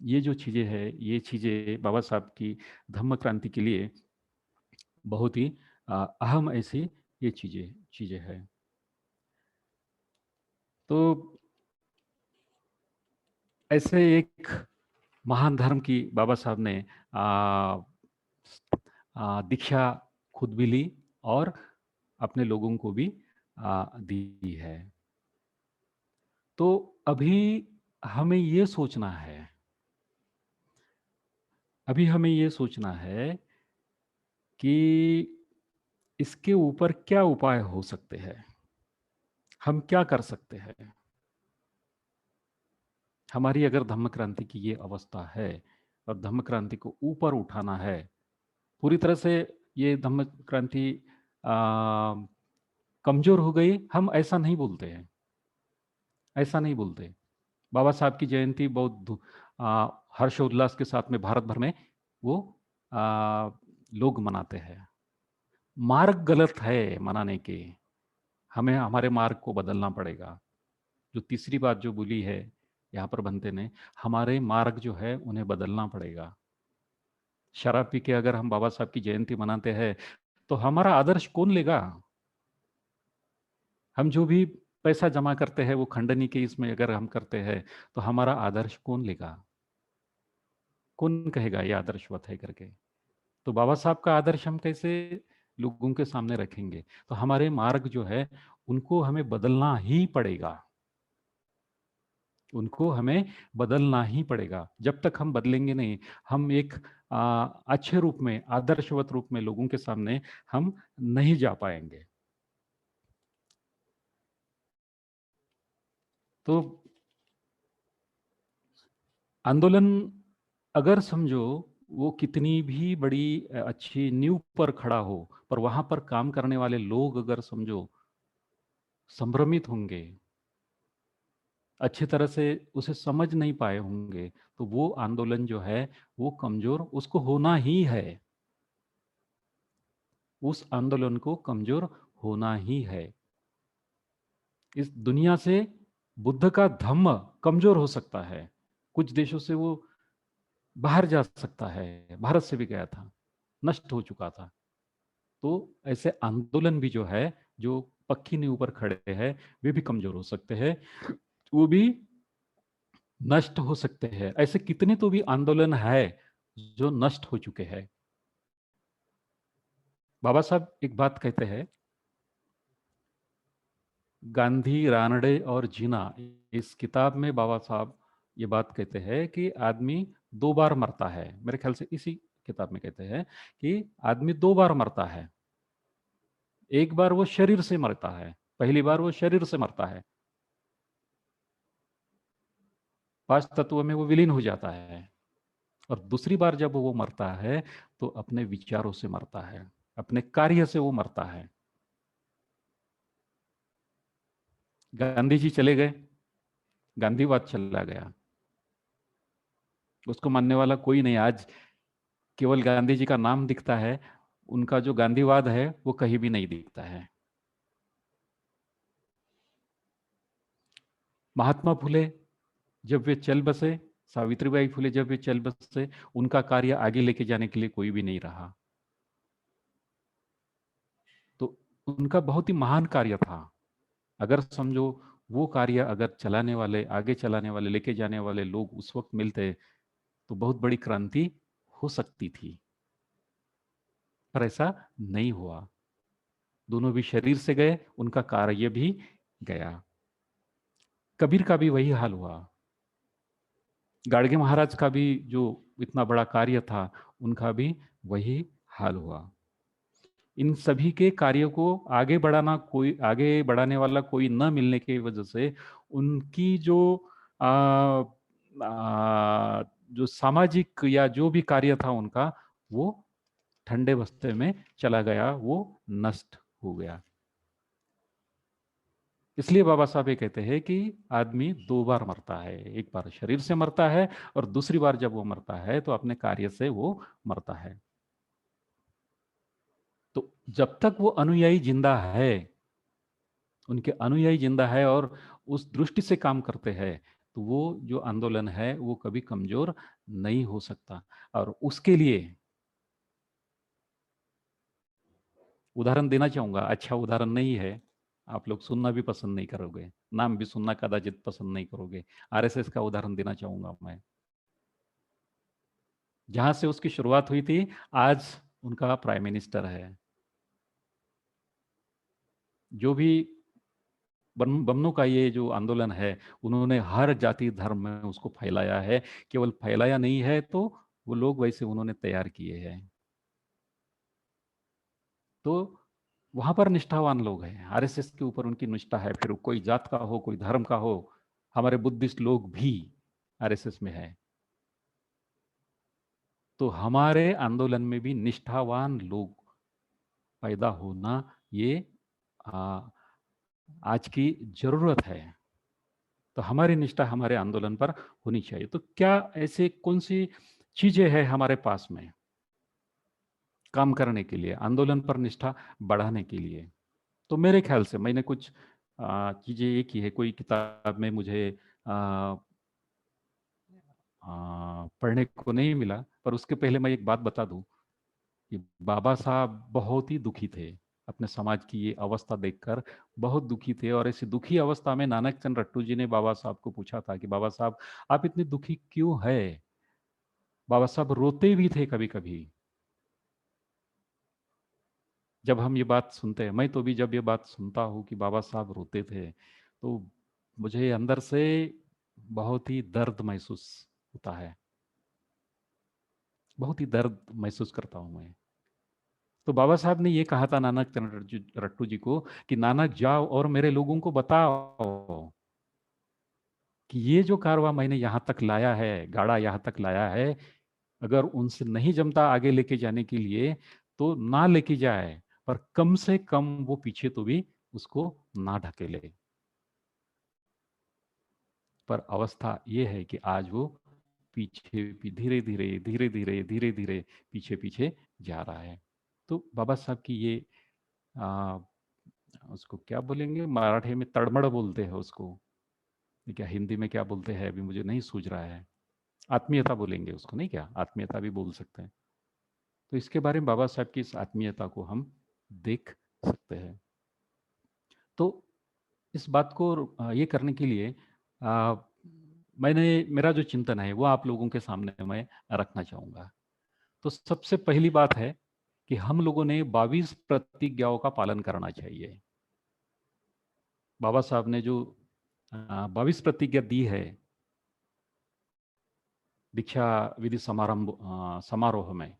ये जो चीजें हैं, ये चीजें बाबा साहब की धम्म क्रांति के लिए बहुत ही अहम ऐसी ये चीजें चीजें हैं। तो ऐसे एक महान धर्म की बाबा साहब ने दीक्षा खुद भी ली और अपने लोगों को भी दी है। तो अभी हमें ये सोचना है, अभी हमें ये सोचना है कि इसके ऊपर क्या उपाय हो सकते हैं, हम क्या कर सकते हैं। हमारी अगर धम्म क्रांति की ये अवस्था है और धम्म क्रांति को ऊपर उठाना है पूरी तरह से, ये धम्म क्रांति कमजोर हो गई, हम ऐसा नहीं बोलते हैं, ऐसा नहीं बोलते। बाबा साहब की जयंती बहुत हर्षोल्लास के साथ में भारत भर में वो आ, लोग मनाते हैं। मार्ग गलत है मनाने के, हमें हमारे मार्ग को बदलना पड़ेगा। जो तीसरी बात जो बोली है यहाँ पर बनते ने, हमारे मार्ग जो है उन्हें बदलना पड़ेगा। शराब पी के अगर हम बाबा साहब की जयंती मनाते हैं तो हमारा आदर्श कौन लेगा। हम जो भी पैसा जमा करते हैं वो खंडनी के इसमें अगर हम करते हैं तो हमारा आदर्श कौन लेगा, कौन कहेगा ये आदर्शवत है करके। तो बाबा साहब का आदर्श हम कैसे लोगों के सामने रखेंगे। तो हमारे मार्ग जो है उनको हमें बदलना ही पड़ेगा, उनको हमें बदलना ही पड़ेगा। जब तक हम बदलेंगे नहीं, हम एक अच्छे रूप में, आदर्शवत रूप में लोगों के सामने हम नहीं जा पाएंगे। तो आंदोलन अगर समझो वो कितनी भी बड़ी अच्छी नींव पर खड़ा हो, पर वहां पर काम करने वाले लोग अगर समझो संभ्रमित होंगे, अच्छी तरह से उसे समझ नहीं पाए होंगे, तो वो आंदोलन जो है वो कमजोर उसको होना ही है, उस आंदोलन को कमजोर होना ही है। इस दुनिया से बुद्ध का धम्म कमजोर हो सकता है, कुछ देशों से वो बाहर जा सकता है, भारत से भी गया था, नष्ट हो चुका था। तो ऐसे आंदोलन भी जो है, जो पक्की नींव पर खड़े हैं, वे भी कमजोर हो सकते हैं, वो भी नष्ट हो सकते हैं। ऐसे कितने तो भी आंदोलन है जो नष्ट हो चुके हैं। बाबा साहब एक बात कहते हैं, गांधी, रानडे और जीना, इस किताब में बाबा साहब ये बात कहते हैं कि आदमी दो बार मरता है। मेरे ख्याल से इसी किताब में कहते हैं कि आदमी दो बार मरता है। एक बार वो शरीर से मरता है, पहली बार वो शरीर से मरता है, पांच तत्वों में वो विलीन हो जाता है। और दूसरी बार जब वो मरता है तो अपने विचारों से मरता है, अपने कार्य से वो मरता है। गांधी जी चले गए, गांधीवाद चला गया, उसको मानने वाला कोई नहीं। आज केवल गांधी जी का नाम दिखता है, उनका जो गांधीवाद है वो कहीं भी नहीं दिखता है। महात्मा फुले जब वे चल बसे, सावित्रीबाई फुले जब वे चल बसे, उनका कार्य आगे लेके जाने के लिए कोई भी नहीं रहा। तो उनका बहुत ही महान कार्य था। अगर समझो वो कार्य अगर चलाने वाले, आगे चलाने वाले, लेके जाने वाले लोग उस वक्त मिलते तो बहुत बड़ी क्रांति हो सकती थी, पर ऐसा नहीं हुआ। दोनों भी शरीर से गए, उनका कार्य भी गया। कबीर का भी वही हाल हुआ, गाडगे महाराज का भी जो इतना बड़ा कार्य था, उनका भी वही हाल हुआ। इन सभी के कार्यों को आगे बढ़ाने वाला कोई न मिलने की वजह से उनकी आ, जो सामाजिक या जो भी कार्य था उनका, वो ठंडे बस्ते में चला गया, वो नष्ट हो गया। इसलिए बाबा साहब ये कहते हैं कि आदमी दो बार मरता है, एक बार शरीर से मरता है और दूसरी बार जब वो मरता है तो अपने कार्य से वो मरता है। तो जब तक वो अनुयायी जिंदा है, उनके अनुयायी जिंदा है और उस दृष्टि से काम करते हैं, तो वो जो आंदोलन है वो कभी कमजोर नहीं हो सकता। और उसके लिए उदाहरण देना चाहूंगा, अच्छा उदाहरण नहीं है, आप लोग सुनना भी पसंद नहीं करोगे, नाम भी सुनना कदाचित पसंद नहीं करोगे। आरएसएस का उदाहरण देना चाहूंगा मैं, जहां से उसकी शुरुआत हुई थी, आज उनका प्राइम मिनिस्टर है। जो भी बमनों का ये जो आंदोलन है, उन्होंने हर जाति धर्म में उसको फैलाया है। केवल फैलाया नहीं है, तो वो लोग वैसे उन्होंने तैयार किए हैं। तो वहां पर निष्ठावान लोग हैं, आरएसएस के ऊपर उनकी निष्ठा है, फिर कोई जात का हो, कोई धर्म का हो। हमारे बुद्धिस्ट लोग भी आरएसएस में है। तो हमारे आंदोलन में भी निष्ठावान लोग पैदा होना, ये आ, आज की जरूरत है। तो हमारी निष्ठा हमारे आंदोलन पर होनी चाहिए। तो क्या ऐसे कौन सी चीजें हैं हमारे पास में काम करने के लिए, आंदोलन पर निष्ठा बढ़ाने के लिए? तो मेरे ख्याल से मैंने कुछ चीजें ये की है, कोई किताब में मुझे आ, पढ़ने को नहीं मिला, पर उसके पहले मैं एक बात बता दूं कि बाबा साहब बहुत ही दुखी थे अपने समाज की ये अवस्था देखकर, बहुत दुखी थे। और ऐसी दुखी अवस्था में नानक चंद रट्टू जी ने बाबा साहब को पूछा था कि बाबा साहब, आप इतने दुखी क्यों है? बाबा साहब रोते भी थे कभी कभी। जब हम ये बात सुनते हैं, मैं तो भी जब ये बात सुनता हूँ कि बाबा साहब रोते थे, तो मुझे अंदर से बहुत ही दर्द महसूस होता है, बहुत ही दर्द महसूस करता हूँ मैं। तो बाबा साहब ने ये कहा था नानक चंद रट्टू जी को कि नानक जाओ और मेरे लोगों को बताओ कि ये जो कारवां मैंने यहाँ तक लाया है, गाड़ा यहाँ तक लाया है, अगर उनसे नहीं जमता आगे लेके जाने के लिए, तो ना लेके जाए, पर कम से कम वो पीछे तो भी उसको ना ढकेले। पर अवस्था ये है कि आज वो पीछे धीरे धीरे धीरे धीरे धीरे धीरे पीछे पीछे जा रहा है। तो बाबा साहब की ये आ, उसको क्या बोलेंगे, मराठी में तड़मड़ बोलते हैं उसको, ये क्या हिंदी में क्या बोलते हैं अभी मुझे नहीं सूझ रहा है। आत्मीयता बोलेंगे उसको, नहीं क्या, आत्मीयता भी बोल सकते हैं। तो इसके बारे में बाबा साहब की इस आत्मीयता को हम देख सकते हैं। तो इस बात को ये करने के लिए आ, मैंने मेरा जो चिंतन है वो आप लोगों के सामने मैं रखना चाहूँगा। तो सबसे पहली बात है कि हम लोगों ने 22 प्रतिज्ञाओं का पालन करना चाहिए। बाबा साहब ने जो 22 प्रतिज्ञा दी है दीक्षा विधि समारोह में,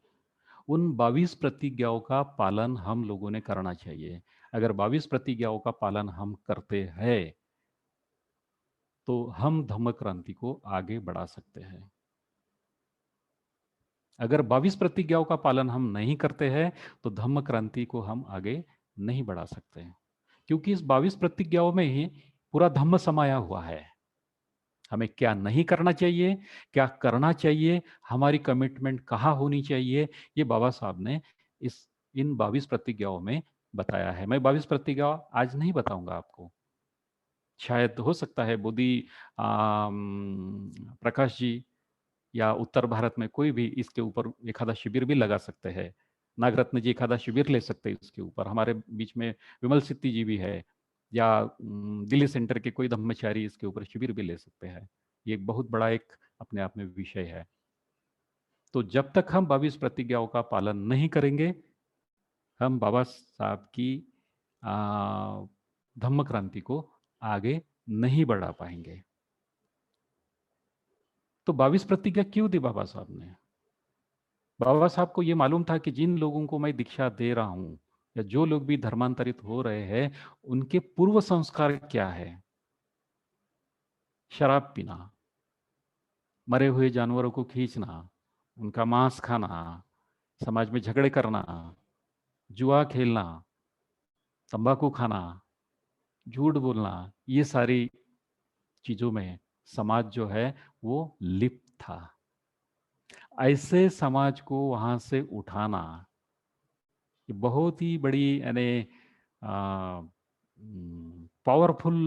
उन 22 प्रतिज्ञाओं का पालन हम लोगों ने करना चाहिए। अगर 22 प्रतिज्ञाओं का पालन हम करते हैं, तो हम धम्म क्रांति को आगे बढ़ा सकते हैं। अगर 22 प्रतिज्ञाओं का पालन हम नहीं करते हैं, तो धम्म क्रांति को हम आगे नहीं बढ़ा सकते हैं। क्योंकि इस 22 प्रतिज्ञाओं में ही पूरा धम्म समाया हुआ है। हमें क्या नहीं करना चाहिए, क्या करना चाहिए, हमारी कमिटमेंट कहाँ होनी चाहिए, ये बाबा साहब ने इस इन 22 प्रतिज्ञाओं में बताया है। मैं 22 प्रतिज्ञा आज नहीं बताऊंगा आपको, शायद हो सकता है बोधी प्रकाश जी या उत्तर भारत में कोई भी इसके ऊपर एखादा शिविर भी लगा सकते हैं। नागरत्न जी एखादा शिविर ले सकते हैं इसके ऊपर, हमारे बीच में विमल सित्ती जी भी है, या दिल्ली सेंटर के कोई ब्रह्मचारी इसके ऊपर शिविर भी ले सकते हैं। ये एक बहुत बड़ा एक अपने आप में विषय है। तो जब तक हम 22 प्रतिज्ञाओं का पालन नहीं करेंगे, हम बाबा साहब की आ, धम्म क्रांति को आगे नहीं बढ़ा पाएंगे। तो 22 प्रतिज्ञा क्यों दी बाबा साहब ने? बाबा साहब को ये मालूम था कि जिन लोगों को मैं दीक्षा दे रहा हूं, या जो लोग भी धर्मांतरित हो रहे हैं, उनके पूर्व संस्कार क्या है? शराब पीना, मरे हुए जानवरों को खींचना, उनका मांस खाना, समाज में झगड़े करना, जुआ खेलना, तंबाकू खाना, झूठ बोलना, ये सारी चीजों में समाज जो है वो लिप्त था। ऐसे समाज को वहां से उठाना ये बहुत ही बड़ी यानी पावरफुल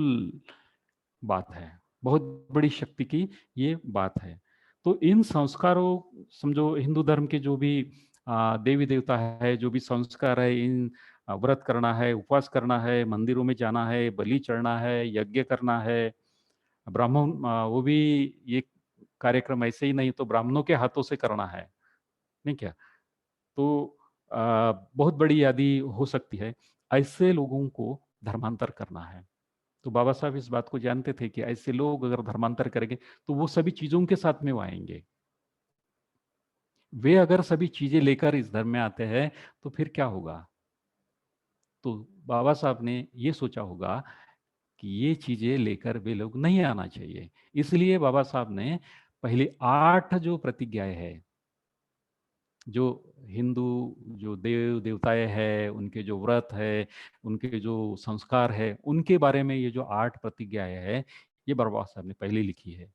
बात है, बहुत बड़ी शक्ति की ये बात है। तो इन संस्कारों, समझो हिंदू धर्म के जो भी देवी देवता है, जो भी संस्कार है, इन व्रत करना है, उपवास करना है, मंदिरों में जाना है, बलि चढ़ना है, यज्ञ करना है, ब्राह्मण वो भी ये कार्यक्रम ऐसे ही नहीं तो ब्राह्मणों के हाथों से करना है, नहीं क्या? तो बहुत बड़ी यादी हो सकती है। ऐसे लोगों को धर्मांतर करना है। तो बाबा साहब इस बात को जानते थे कि ऐसे लोग अगर धर्मांतर करेंगे तो वो सभी चीजों के साथ में वो आएंगे। वे अगर सभी चीजें लेकर इस धर्म में आते हैं तो फिर क्या होगा? तो बाबा साहब ने ये सोचा होगा कि ये चीजें लेकर वे लोग नहीं आना चाहिए। इसलिए बाबा साहब ने पहले 8 जो प्रतिज्ञाएं हैं, जो हिंदू जो देव देवताएं हैं, उनके जो व्रत है, उनके जो संस्कार है, उनके बारे में ये जो 8 प्रतिज्ञाएं हैं, ये बाबा साहब ने पहले लिखी है।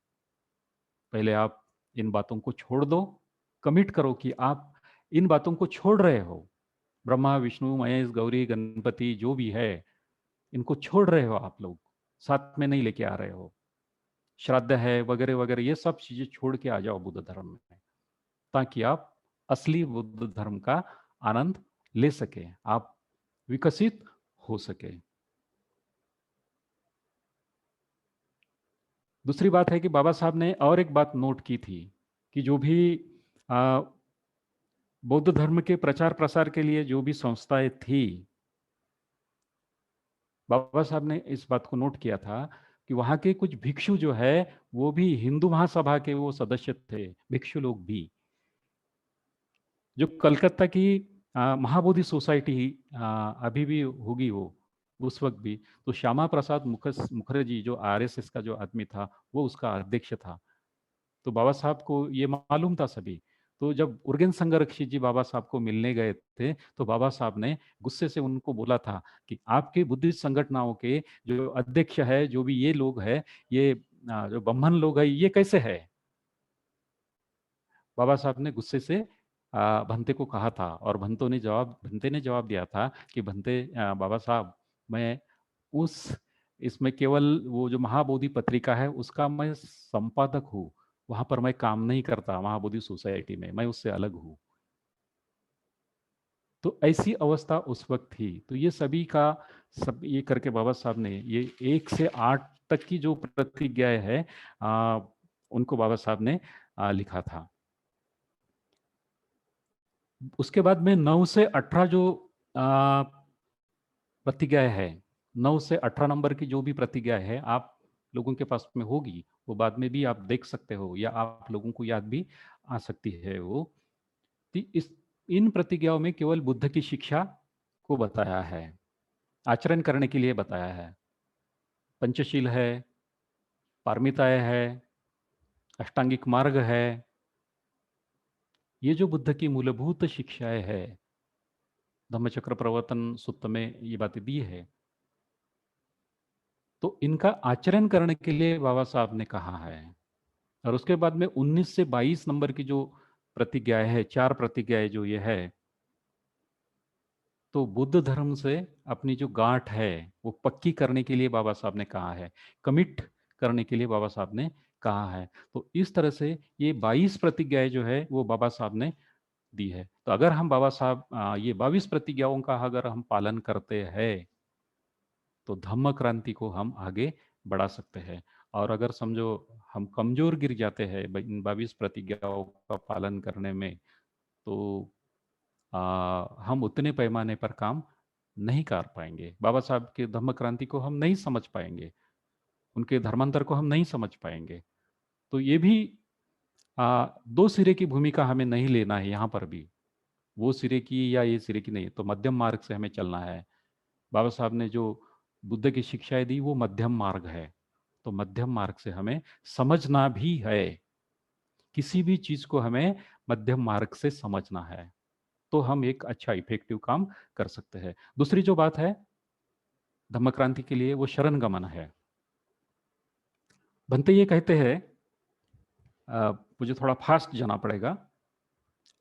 पहले आप इन बातों को छोड़ दो, कमिट करो कि आप इन बातों को छोड़ रहे हो। ब्रह्मा विष्णु महेश गौरी गणपति जो भी है, इनको छोड़ रहे हो, आप लोग साथ में नहीं लेके आ रहे हो। श्राद्ध है वगैरह वगैरह, ये सब चीजें छोड़ के आ जाओ बुद्ध धर्म में, ताकि आप असली बुद्ध धर्म का आनंद ले सके, आप विकसित हो सके। दूसरी बात है कि बाबा साहब ने और एक बात नोट की थी कि जो भी आ, बौद्ध धर्म के प्रचार प्रसार के लिए जो भी संस्थाएं थी, बाबा साहब ने इस बात को नोट किया था कि वहाँ के कुछ भिक्षु जो है वो भी हिंदू महासभा के वो सदस्य थे, भिक्षु लोग भी। जो कलकत्ता की महाबोधि सोसाइटी अभी भी होगी वो, उस वक्त भी, तो श्यामा प्रसाद मुखर्जी जो आरएसएस का जो आदमी था, वो उसका अध्यक्ष था। तो बाबा साहब को ये मालूम था सभी। तो जब उर्गेन संगरक्षी जी बाबा साहब को मिलने गए थे, तो बाबा साहब ने गुस्से से उनको बोला था कि आपके बुद्धिस्ट संगठनों के जो अध्यक्ष है, जो भी ये लोग है, ये जो ब्राह्मण लोग है, ये कैसे है? बाबा साहब ने गुस्से से भंते को कहा था, और भंते ने जवाब दिया था कि भंते बाबा साहब, मैं उस इसमें केवल वो जो महाबोधि पत्रिका है उसका मैं संपादक हूँ, वहां पर मैं काम नहीं करता, महाबोधि सोसाइटी में मैं उससे अलग हूँ। तो ऐसी अवस्था उस वक्त थी। तो ये सभी का सब ये करके बाबा साहब ने ये 1 से 8 तक की जो प्रतिज्ञाएं है, उनको बाबा साहब ने लिखा था। उसके बाद में 9 से 18 जो आ, प्रतिज्ञाएं है, 9 से 18 नंबर की जो भी प्रतिज्ञाएं है, आप लोगों के पास में होगी, वो बाद में भी आप देख सकते हो, या आप लोगों को याद भी आ सकती है वो। इस इन प्रतिज्ञाओं में केवल बुद्ध की शिक्षा को बताया है, आचरण करने के लिए बताया है। पंचशील है, पारमिताएं है, अष्टांगिक मार्ग है, ये जो बुद्ध की मूलभूत शिक्षाएं है, धम्मचक्र प्रवर्तन सूत्र में ये बातें दी है। तो इनका आचरण करने के लिए बाबा साहब ने कहा है। और उसके बाद में 19 से 22 नंबर की जो प्रतिज्ञाएं है, 4 प्रतिज्ञाएं जो ये है, तो बुद्ध धर्म से अपनी जो गांठ है वो पक्की करने के लिए बाबा साहब ने कहा है, कमिट करने के लिए बाबा साहब ने कहा है। तो इस तरह से ये 22 प्रतिज्ञाएं जो है वो बाबा साहब ने दी है। तो अगर हम बाबा साहब ये 22 प्रतिज्ञाओं का अगर हम पालन करते हैं, तो धम्म क्रांति को हम आगे बढ़ा सकते हैं। और अगर समझो हम कमजोर गिर जाते हैं इन 22 प्रतिज्ञाओं का पालन करने में, तो हम उतने पैमाने पर काम नहीं कर पाएंगे, बाबा साहब के धम्म क्रांति को हम नहीं समझ पाएंगे। उनके धर्मांतर को हम नहीं समझ पाएंगे। तो ये भी दो सिरे की भूमिका हमें नहीं लेना है यहाँ पर भी, वो सिरे की या ये सिरे की नहीं, तो मध्यम मार्ग से हमें चलना है। बाबा साहब ने जो बुद्ध की शिक्षाएं दी वो मध्यम मार्ग है, तो मध्यम मार्ग से हमें समझना भी है, किसी भी चीज को हमें मध्यम मार्ग से समझना है, तो हम एक अच्छा इफेक्टिव काम कर सकते हैं। दूसरी जो बात है धम्म क्रांति के लिए, वो शरण गमन है। बनते ये कहते हैं, मुझे थोड़ा फास्ट जाना पड़ेगा।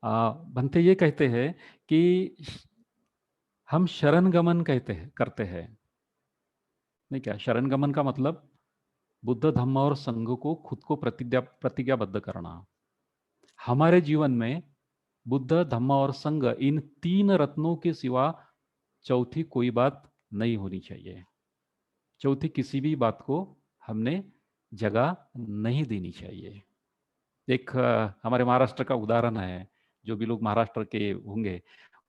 बनते ये कहते हैं कि हम शरण गमन कहते हैं करते हैं, नहीं क्या? शरण गमन का मतलब बुद्ध धम्म और संघ को खुद को प्रतिज्ञाबद्ध करना। हमारे जीवन में बुद्ध धम्म और संघ, इन तीन रत्नों के सिवा चौथी कोई बात नहीं होनी चाहिए। चौथी किसी भी बात को हमने जगह नहीं देनी चाहिए। एक हमारे महाराष्ट्र का उदाहरण है, जो भी लोग महाराष्ट्र के होंगे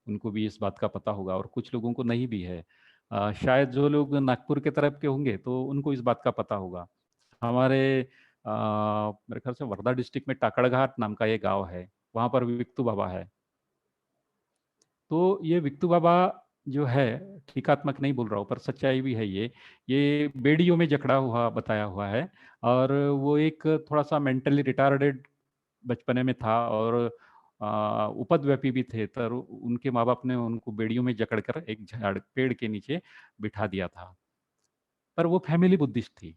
उनको भी इस बात का पता होगा, और कुछ लोगों को नहीं भी है। शायद जो लोग नागपुर के तरफ के होंगे तो उनको इस बात का पता होगा। हमारे मेरे ख्याल से वर्धा डिस्ट्रिक्ट में टाकड़घाट नाम का ये गांव है, वहाँ पर विक्तू बाबा है। तो ये विक्तू बाबा जो है, टीकात्मक नहीं बोल रहा हूँ पर सच्चाई भी है, ये बेड़ियों में जकड़ा हुआ बताया हुआ है। और वो एक थोड़ा सा मेंटली रिटार्डेड बचपने में था, और उपद्व्यापी भी थे। तो उनके माँ बाप ने उनको बेड़ियों में जकड़कर एक झाड़ पेड़ के नीचे बिठा दिया था। पर वो फैमिली बुद्धिस्ट थी,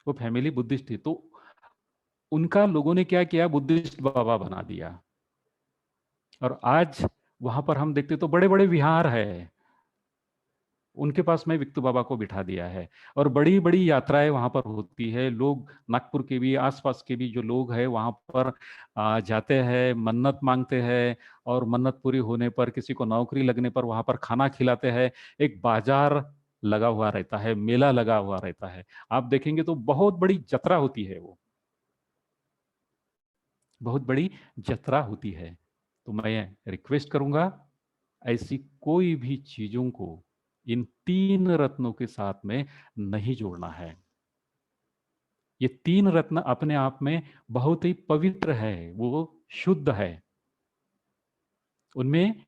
वो फैमिली बुद्धिस्ट थी, तो उनका लोगों ने क्या किया, बुद्धिस्ट बाबा बना दिया। और आज वहां पर हम देखते तो बड़े बड़े विहार है, उनके पास में विक्तू बाबा को बिठा दिया है। और बड़ी बड़ी यात्राएं वहां पर होती है, लोग नागपुर के भी आसपास के भी जो लोग हैं वहां पर जाते हैं, मन्नत मांगते हैं, और मन्नत पूरी होने पर, किसी को नौकरी लगने पर वहां पर खाना खिलाते हैं। एक बाजार लगा हुआ रहता है, मेला लगा हुआ रहता है, आप देखेंगे तो बहुत बड़ी जत्रा होती है, वो बहुत बड़ी जत्रा होती है। तो मैं रिक्वेस्ट करूंगा, ऐसी कोई भी चीजों को इन तीन रत्नों के साथ में नहीं जोड़ना है। ये तीन रत्न अपने आप में बहुत ही पवित्र है, वो शुद्ध है, उनमें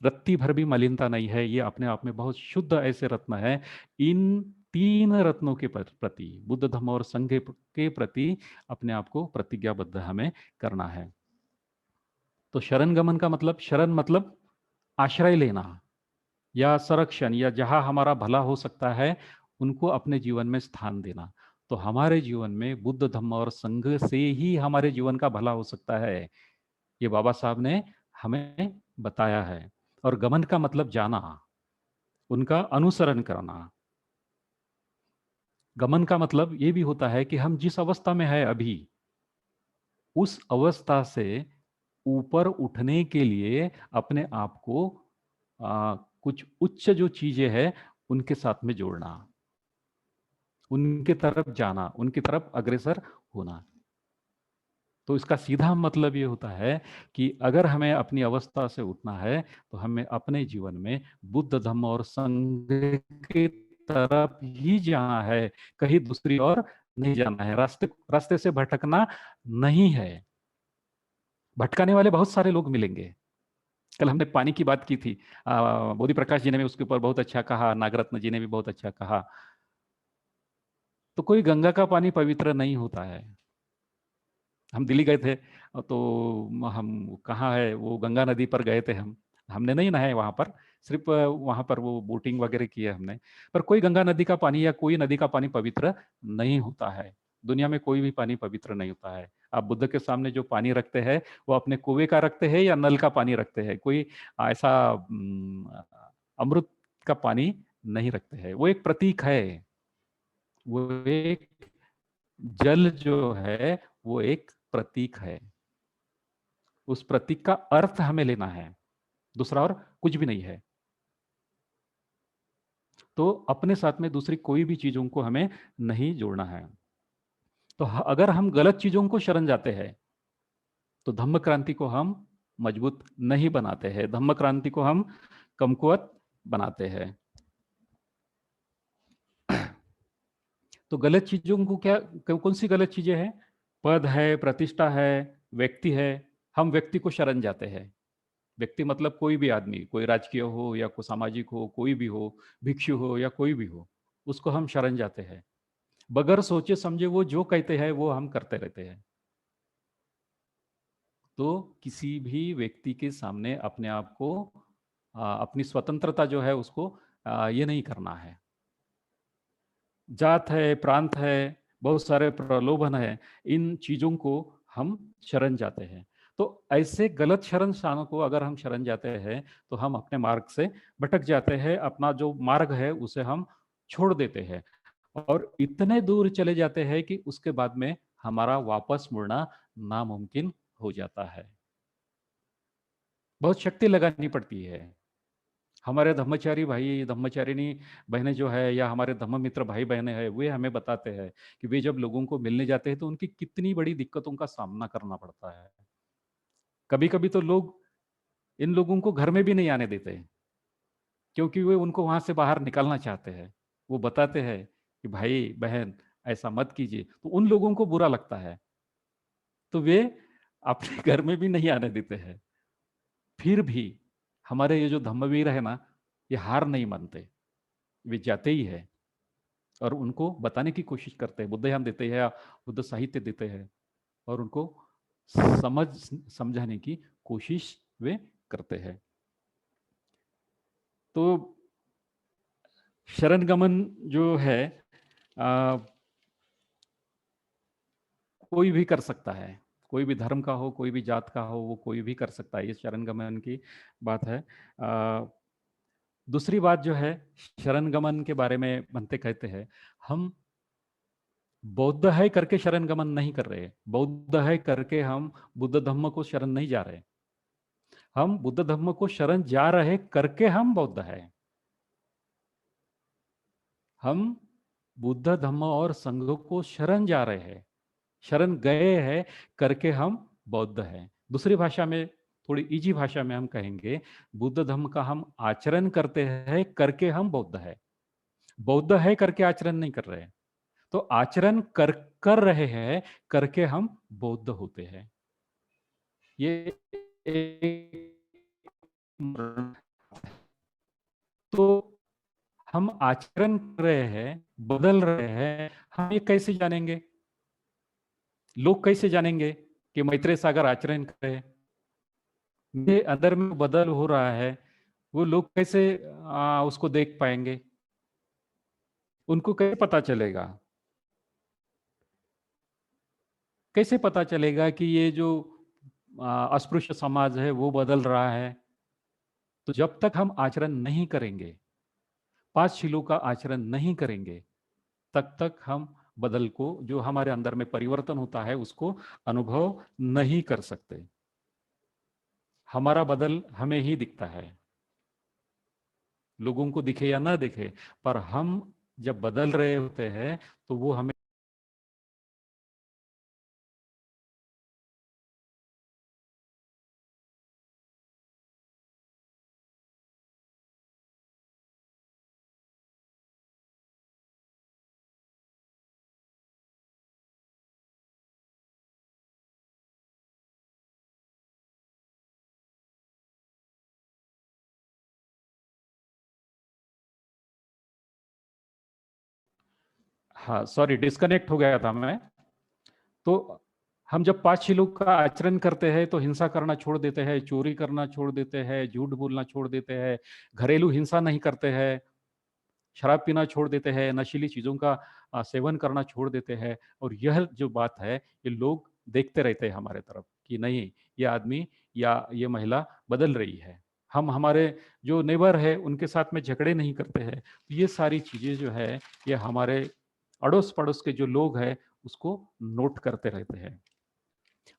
रत्ती भर भी मलिनता नहीं है, ये अपने आप में बहुत शुद्ध ऐसे रत्न है। इन तीन रत्नों के प्रति, बुद्ध धम्म और संघ के प्रति अपने आप को प्रतिज्ञाबद्ध हमें करना है। तो शरण गमन का मतलब, शरण मतलब आश्रय लेना या संरक्षण, या जहां हमारा भला हो सकता है उनको अपने जीवन में स्थान देना। तो हमारे जीवन में बुद्ध धम्म और संघ से ही हमारे जीवन का भला हो सकता है, ये बाबा साहब ने हमें बताया है। और गमन का मतलब जाना, उनका अनुसरण करना। गमन का मतलब ये भी होता है कि हम जिस अवस्था में है अभी, उस अवस्था से ऊपर उठने के लिए अपने आप को कुछ उच्च जो चीजें हैं उनके साथ में जोड़ना, उनके तरफ जाना, उनकी तरफ अग्रसर होना। तो इसका सीधा मतलब ये होता है कि अगर हमें अपनी अवस्था से उठना है तो हमें अपने जीवन में बुद्ध धम्म और संघ की तरफ ही जाना है, कहीं दूसरी ओर नहीं जाना है। रास्ते रास्ते से भटकना नहीं है। भटकाने वाले बहुत सारे लोग मिलेंगे। कल हमने पानी की बात की थी, बोधि प्रकाश जी ने भी उसके ऊपर बहुत अच्छा कहा, नागरत्न जी ने भी बहुत अच्छा कहा। तो कोई गंगा का पानी पवित्र नहीं होता है। हम दिल्ली गए थे, तो हम कहाँ है, वो गंगा नदी पर गए थे हमने नहीं नहाए वहां पर, सिर्फ वहां पर वो बोटिंग वगैरह की है हमने। पर कोई गंगा नदी का पानी या कोई नदी का पानी पवित्र नहीं होता है। दुनिया में कोई भी पानी पवित्र नहीं होता है। आप बुद्ध के सामने जो पानी रखते हैं वो अपने कुएं का रखते हैं या नल का पानी रखते हैं, कोई ऐसा अमृत का पानी नहीं रखते हैं। वो एक प्रतीक है, वो एक जल जो है वो एक प्रतीक है। उस प्रतीक का अर्थ हमें लेना है, दूसरा और कुछ भी नहीं है। तो अपने साथ में दूसरी कोई भी चीजों को हमें नहीं जोड़ना है। तो अगर हम गलत चीजों को शरण जाते हैं तो धम्म क्रांति को हम मजबूत नहीं बनाते हैं, धम्म क्रांति को हम कमकुवत बनाते हैं। तो गलत चीजों को क्या, कौन सी गलत चीजें हैं? पद है, प्रतिष्ठा है, व्यक्ति है। हम व्यक्ति को शरण जाते हैं। व्यक्ति मतलब कोई भी आदमी, कोई राजकीय हो या कोई सामाजिक हो, कोई भी हो, भिक्षु हो या कोई भी हो, उसको हम शरण जाते हैं। बगैर सोचे समझे वो जो कहते हैं वो हम करते रहते हैं। तो किसी भी व्यक्ति के सामने अपने आप को अपनी स्वतंत्रता जो है उसको ये नहीं करना है। जात है, प्रांत है, बहुत सारे प्रलोभन है, इन चीजों को हम शरण जाते हैं। तो ऐसे गलत शरण स्थानों को अगर हम शरण जाते हैं तो हम अपने मार्ग से भटक जाते हैं, अपना जो मार्ग है उसे हम छोड़ देते हैं और इतने दूर चले जाते हैं कि उसके बाद में हमारा वापस मुड़ना नामुमकिन हो जाता है। बहुत शक्ति लगानी पड़ती है। हमारे धम्मचारी भाई धम्मचारिणी बहनें जो है या हमारे धम्म मित्र भाई बहनें हैं, वे हमें बताते हैं कि वे जब लोगों को मिलने जाते हैं तो उनकी कितनी बड़ी दिक्कतों का सामना करना पड़ता है। कभी कभी तो लोग इन लोगों को घर में भी नहीं आने देते हैं, क्योंकि वे उनको वहां से बाहर निकालना चाहते हैं। वो बताते हैं कि भाई बहन ऐसा मत कीजिए, तो उन लोगों को बुरा लगता है, तो वे अपने घर में भी नहीं आने देते हैं। फिर भी हमारे ये जो धम्मवीर है ना, ये हार नहीं मानते, वे जाते ही है और उनको बताने की कोशिश करते हैं, बुद्धयान देते हैं या बुद्ध साहित्य देते हैं और उनको समझ समझाने की कोशिश वे करते हैं। तो शरणगमन जो है आ, कोई भी कर सकता है, कोई भी धर्म का हो, कोई भी जात का हो, वो कोई भी कर सकता है। ये शरणगमन की बात है। दूसरी बात जो है, शरणगमन के बारे में बनते कहते हैं, हम बौद्ध है करके शरणगमन नहीं कर रहे। बौद्ध है करके हम बुद्ध धम्म को शरण नहीं जा रहे। हम बुद्ध धम्म को शरण जा रहे करके हम बौद्ध है। हम बुद्ध धम्म और संघ को शरण जा रहे हैं, शरण गए हैं करके हम बौद्ध हैं। दूसरी भाषा में, थोड़ी इजी भाषा में हम कहेंगे, बुद्ध धम्म का हम आचरण करते हैं करके हम बौद्ध है। बौद्ध है करके आचरण नहीं कर रहे। तो आचरण कर रहे हैं करके हम बौद्ध होते हैं। ये एक, तो हम आचरण कर रहे हैं, बदल रहे हैं, हम ये कैसे जानेंगे? लोग कैसे जानेंगे कि मैत्रेय सागर आचरण कर रहे हैं? मेरे अंदर में बदल हो रहा है, वो लोग कैसे उसको देख पाएंगे? उनको कैसे पता चलेगा? कैसे पता चलेगा कि ये जो अस्पृश्य समाज है वो बदल रहा है? तो जब तक हम आचरण नहीं करेंगे, पांच शीलों का आचरण नहीं करेंगे, तब तक हम बदल को, जो हमारे अंदर में परिवर्तन होता है, उसको अनुभव नहीं कर सकते। हमारा बदल हमें ही दिखता है, लोगों को दिखे या ना दिखे, पर हम जब बदल रहे होते हैं तो वो हमें। हाँ सॉरी, डिस्कनेक्ट हो गया था मैं। तो हम जब पांच शीलों का आचरण करते हैं तो हिंसा करना छोड़ देते हैं, चोरी करना छोड़ देते हैं, झूठ बोलना छोड़ देते हैं, घरेलू हिंसा नहीं करते हैं, शराब पीना छोड़ देते हैं, नशीली चीज़ों का सेवन करना छोड़ देते हैं। और यह जो बात है, ये लोग देखते रहते हैं हमारे तरफ कि नहीं, ये आदमी या ये महिला बदल रही है। हम हमारे जो नेबर है उनके साथ में झगड़े नहीं करते हैं। तो ये सारी चीज़ें जो है, ये हमारे अड़ोस पड़ोस के जो लोग हैं उसको नोट करते रहते हैं।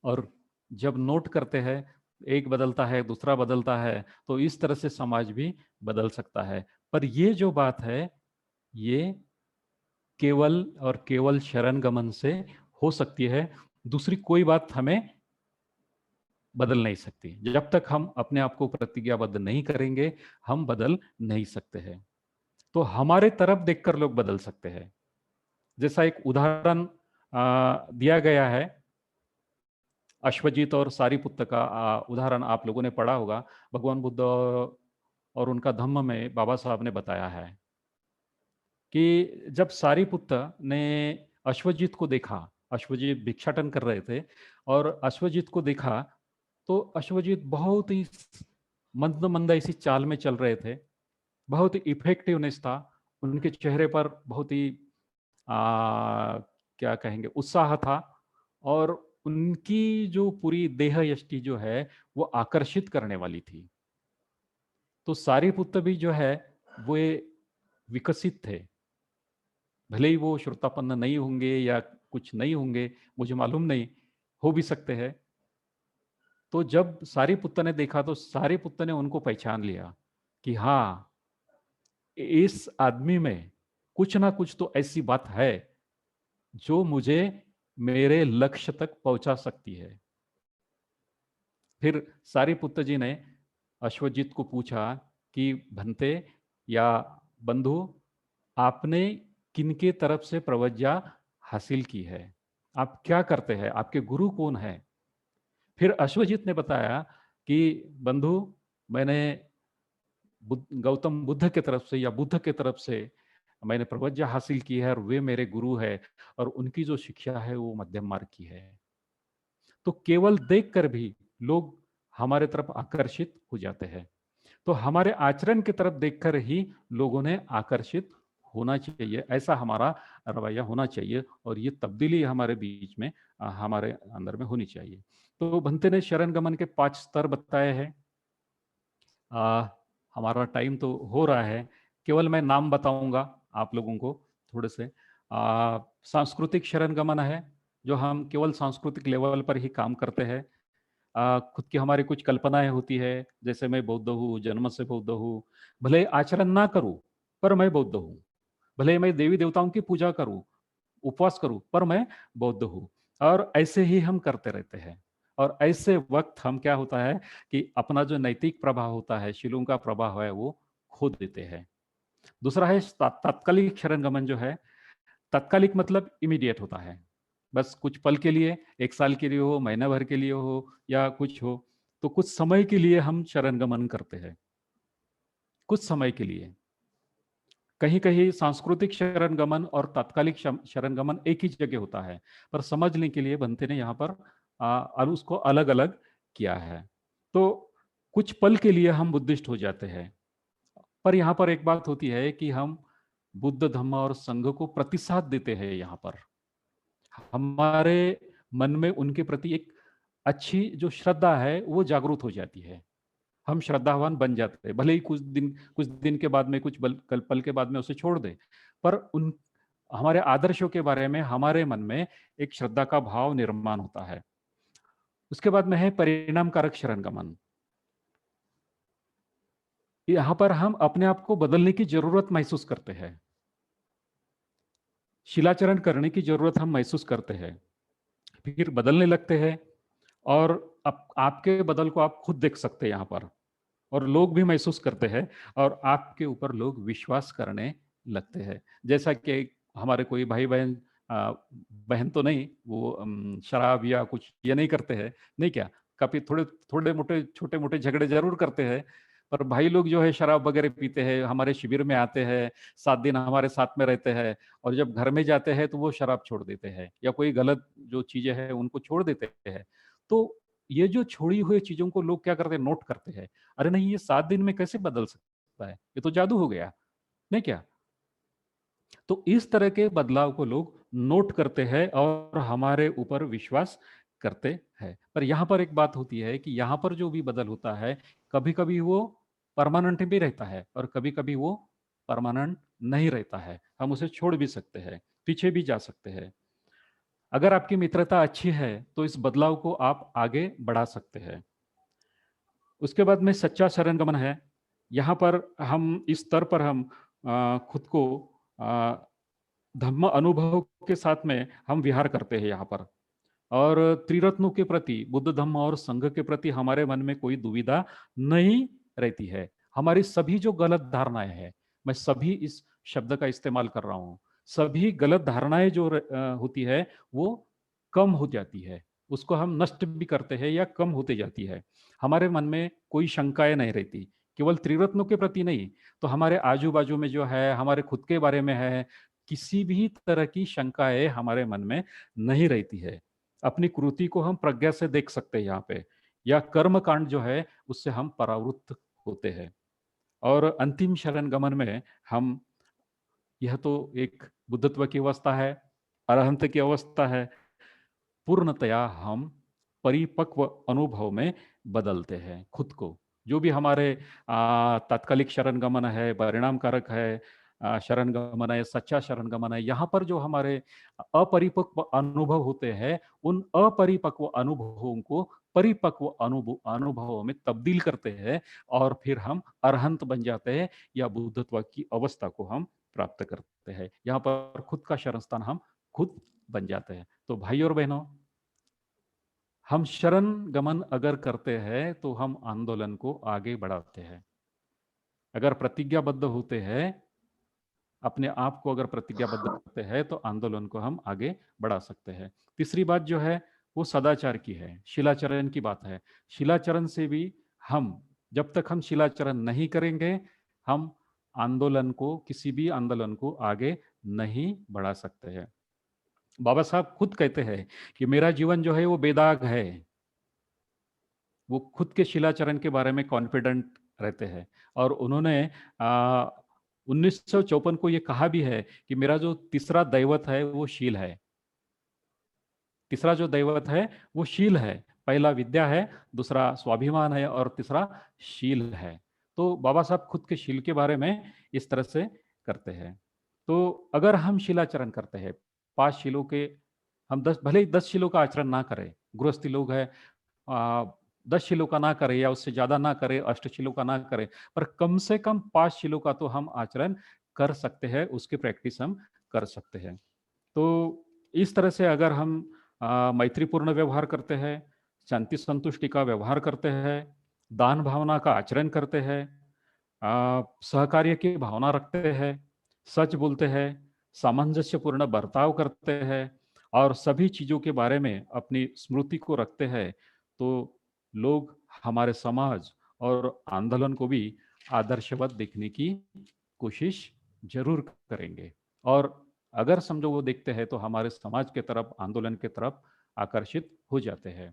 और जब नोट करते हैं, एक बदलता है दूसरा बदलता है, तो इस तरह से समाज भी बदल सकता है। पर ये जो बात है, ये केवल और केवल शरण गमन से हो सकती है। दूसरी कोई बात हमें बदल नहीं सकती। जब तक हम अपने आप को प्रतिज्ञाबद्ध नहीं करेंगे, हम बदल नहीं सकते हैं। तो हमारे तरफ देखकर लोग बदल सकते हैं, जैसा एक उदाहरण दिया गया है, अश्वजीत और सारीपुत्त का उदाहरण आप लोगों ने पढ़ा होगा। भगवान बुद्ध और उनका धम्म में बाबा साहब ने बताया है कि जब सारीपुत्त ने अश्वजीत को देखा, अश्वजीत भिक्षाटन कर रहे थे और अश्वजीत को देखा, तो अश्वजीत बहुत ही मंद मंद ऐसी चाल में चल रहे थे, बहुत ही इफेक्टिवनेस था उनके चेहरे पर, बहुत ही क्या कहेंगे, उत्साह था, और उनकी जो पूरी देह यष्टि जो है वो आकर्षित करने वाली थी। तो सारीपुत्त भी जो है वो विकसित थे, भले ही वो श्रोतापन्न नहीं होंगे या कुछ नहीं होंगे, मुझे मालूम नहीं, हो भी सकते हैं। तो जब सारीपुत्त ने देखा तो सारीपुत्त ने उनको पहचान लिया कि हाँ, इस आदमी में कुछ ना कुछ तो ऐसी बात है जो मुझे मेरे लक्ष्य तक पहुंचा सकती है। फिर सारीपुत्त जी ने अश्वजीत को पूछा कि भंते या बंधु, आपने किनके तरफ से प्रवज्ञा हासिल की है, आप क्या करते हैं, आपके गुरु कौन है? फिर अश्वजीत ने बताया कि बंधु, मैंने गौतम बुद्ध के तरफ से या बुद्ध के तरफ से मैंने प्रवज्ञा हासिल की है और वे मेरे गुरु है, और उनकी जो शिक्षा है वो मध्यम मार्ग की है। तो केवल देखकर भी लोग हमारे तरफ आकर्षित हो जाते हैं। तो हमारे आचरण की तरफ देखकर ही लोगों ने आकर्षित होना चाहिए, ऐसा हमारा रवैया होना चाहिए, और ये तब्दीली हमारे बीच में, हमारे अंदर में होनी चाहिए। तो भंते ने शरण गमन के 5 स्तर बताए हैं। हमारा टाइम तो हो रहा है, केवल मैं नाम बताऊंगा आप लोगों को थोड़े से। सांस्कृतिक शरण गमन है, जो हम केवल सांस्कृतिक लेवल पर ही काम करते हैं। खुद की हमारी कुछ कल्पनाएं होती है, जैसे मैं बौद्ध हूँ, जन्म से बौद्ध हूँ, भले आचरण ना करूँ पर मैं बौद्ध हूँ, भले मैं देवी देवताओं की पूजा करूँ, उपवास करूँ, पर मैं बौद्ध हूँ। और ऐसे ही हम करते रहते हैं, और ऐसे वक्त हम क्या होता है कि अपना जो नैतिक प्रभाव होता है, शीलों का प्रभाव है, वो खो देते हैं। दूसरा है तात्कालिक शरणगमन, जो है तात्कालिक मतलब इमीडिएट होता है, बस कुछ पल के लिए, 1 साल के लिए हो, महीना भर के लिए हो, या कुछ हो, तो कुछ समय के लिए हम शरणगमन करते हैं, कुछ समय के लिए। कहीं कहीं सांस्कृतिक शरणगमन और तात्कालिक शरणगमन एक ही जगह होता है, पर समझने के लिए बनते ने यहाँ पर उसको अलग अलग किया है। तो कुछ पल के लिए हम बुद्धिस्ट हो जाते हैं, पर यहाँ पर एक बात होती है कि हम बुद्ध धम्म और संघ को प्रतिसाद देते हैं। यहाँ पर हमारे मन में उनके प्रति एक अच्छी जो श्रद्धा है वो जागरूक हो जाती है, हम श्रद्धावान बन जाते हैं, भले ही कुछ दिन के बाद में, कुछ पल के बाद में उसे छोड़ दे, पर उन हमारे आदर्शों के बारे में हमारे मन में एक श्रद्धा का भाव निर्माण होता है। उसके बाद में है परिणाम कारक शरणगमन। यहाँ पर हम अपने आप को बदलने की जरूरत महसूस करते हैं, शिलाचरण करने की जरूरत हम महसूस करते हैं, फिर बदलने लगते हैं, और आपके बदल को आप खुद देख सकते हैं यहाँ पर, और लोग भी महसूस करते हैं, और आपके ऊपर लोग विश्वास करने लगते हैं। जैसा कि हमारे कोई भाई बहन, बहन तो नहीं, वो शराब या कुछ ये नहीं करते हैं, नहीं क्या, कभी थोड़े थोड़े मोटे छोटे मोटे झगड़े जरूर करते हैं, पर भाई लोग जो है शराब वगैरह पीते हैं, हमारे शिविर में आते हैं, 7 दिन हमारे साथ में रहते हैं, और जब घर में जाते हैं तो वो शराब छोड़ देते हैं, या कोई गलत जो चीजें हैं उनको छोड़ देते हैं। तो ये जो छोड़ी हुई चीजों को लोग क्या करते हैं, नोट करते हैं, अरे नहीं, ये 7 दिन में कैसे बदल सकता है, ये तो जादू हो गया, नहीं क्या? तो इस तरह के बदलाव को लोग नोट करते हैं और हमारे ऊपर विश्वास करते हैं। पर यहाँ पर एक बात होती है कि यहाँ पर जो भी बदल होता है, कभी कभी वो परमानेंट भी रहता है, और कभी कभी वो परमानेंट नहीं रहता है, हम उसे छोड़ भी सकते हैं, पीछे भी जा सकते हैं। अगर आपकी मित्रता अच्छी है तो इस बदलाव को आप आगे बढ़ा सकते हैं। उसके बाद में सच्चा शरणगमन है। यहाँ पर हम इस स्तर पर हम खुद को आ, धम्म अनुभव के साथ में हम विहार करते हैं यहाँ पर, और त्रिरत्नों के प्रति, बुद्ध धम्म और संघ के प्रति हमारे मन में कोई दुविधा नहीं रहती है। हमारी सभी जो गलत धारणाएं हैं, मैं सभी इस शब्द का इस्तेमाल कर रहा हूँ, सभी गलत धारणाएं जो होती है वो कम हो जाती है, उसको हम नष्ट भी करते हैं या कम होते जाती है। हमारे मन में कोई शंकाएं नहीं रहती, केवल त्रिरत्नों के प्रति नहीं, तो हमारे आजू बाजू में जो है, हमारे खुद के बारे में है, किसी भी तरह की शंकाएं हमारे मन में नहीं रहती है। अपनी कृति को हम प्रज्ञा से देख सकते हैं यहाँ पे, या कर्म कांड जो है उससे हम परावृत्त होते हैं। और अंतिम शरण गमन में हम, यह तो एक बुद्धत्व की अवस्था है, अरहंत की अवस्था है, पूर्णतया हम परिपक्व अनुभव में बदलते हैं खुद को। जो भी हमारे तात्कालिक शरण गमन है, परिणाम कारक है, शरण गमन है, सच्चा शरण गमन है, यहाँ पर जो हमारे अपरिपक्व अनुभव होते हैं, उन अपरिपक्व अनुभवों को परिपक्व अनुभवों में तब्दील करते हैं, और फिर हम अरहंत बन जाते हैं, या बुद्धत्व की अवस्था को हम प्राप्त करते हैं। यहाँ पर खुद का शरण स्थान हम खुद बन जाते हैं। तो भाई और बहनों, हम शरण गमन अगर करते हैं तो हम आंदोलन को आगे बढ़ाते हैं। अगर प्रतिज्ञाबद्ध होते हैं, अपने आप को अगर प्रतिज्ञाबद्ध करते हैं, तो आंदोलन को हम आगे बढ़ा सकते हैं। तीसरी बात जो है वो सदाचार की है, शिलाचरण की बात है। शिलाचरण से भी हम, जब तक हम शिलाचरण नहीं करेंगे, हम आंदोलन को, किसी भी आंदोलन को आगे नहीं बढ़ा सकते हैं। बाबा साहब खुद कहते हैं कि मेरा जीवन जो है वो बेदाग है। वो खुद के शिलाचरण के बारे में कॉन्फिडेंट रहते हैं, और उन्होंने 1954 को ये कहा भी है कि मेरा जो तीसरा दैवत है वो शील है। तीसरा जो दैवत है वो शील है। पहला विद्या है, दूसरा स्वाभिमान है, और तीसरा शील है। तो बाबा साहब खुद के शील के बारे में इस तरह से करते हैं। तो अगर हम शिलाचरण करते हैं, 5 शीलों के, हम 10, भले ही 10 शीलों का आचरण ना करें, गृहस्थी लोग है, 10 शीलों का ना करें या उससे ज्यादा ना करें, 8 शीलों का ना करें, पर कम से कम 5 शीलों का तो हम आचरण कर सकते हैं, उसकी प्रैक्टिस हम कर सकते हैं। तो इस तरह से अगर हम मैत्रीपूर्ण व्यवहार करते हैं, शांति संतुष्टि का व्यवहार करते हैं, दान भावना का आचरण करते हैं, सहकार्य की भावना रखते हैं, सच बोलते हैं, सामंजस्यपूर्ण बर्ताव करते हैं, और सभी चीजों के बारे में अपनी स्मृति को रखते हैं, तो लोग हमारे समाज और आंदोलन को भी आदर्शवत देखने की कोशिश जरूर करेंगे। और अगर समझो वो देखते हैं तो हमारे समाज के तरफ, आंदोलन के तरफ आकर्षित हो जाते हैं।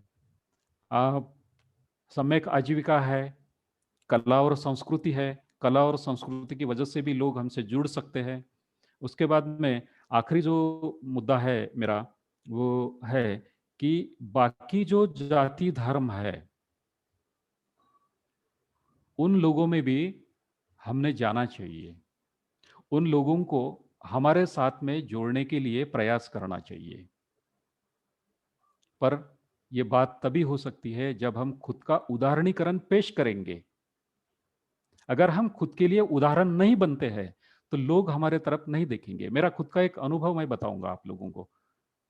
सम्यक आजीविका है, कला और संस्कृति है, कला और संस्कृति की वजह से भी लोग हमसे जुड़ सकते हैं। उसके बाद में आखिरी जो मुद्दा है मेरा, वो है कि बाकी जो जाति धर्म है, उन लोगों में भी हमने जाना चाहिए, उन लोगों को हमारे साथ में जोड़ने के लिए प्रयास करना चाहिए। पर यह बात तभी हो सकती है जब हम खुद का उदाहरणीकरण पेश करेंगे। अगर हम खुद के लिए उदाहरण नहीं बनते हैं, तो लोग हमारे तरफ नहीं देखेंगे। मेरा खुद का एक अनुभव मैं बताऊंगा आप लोगों को।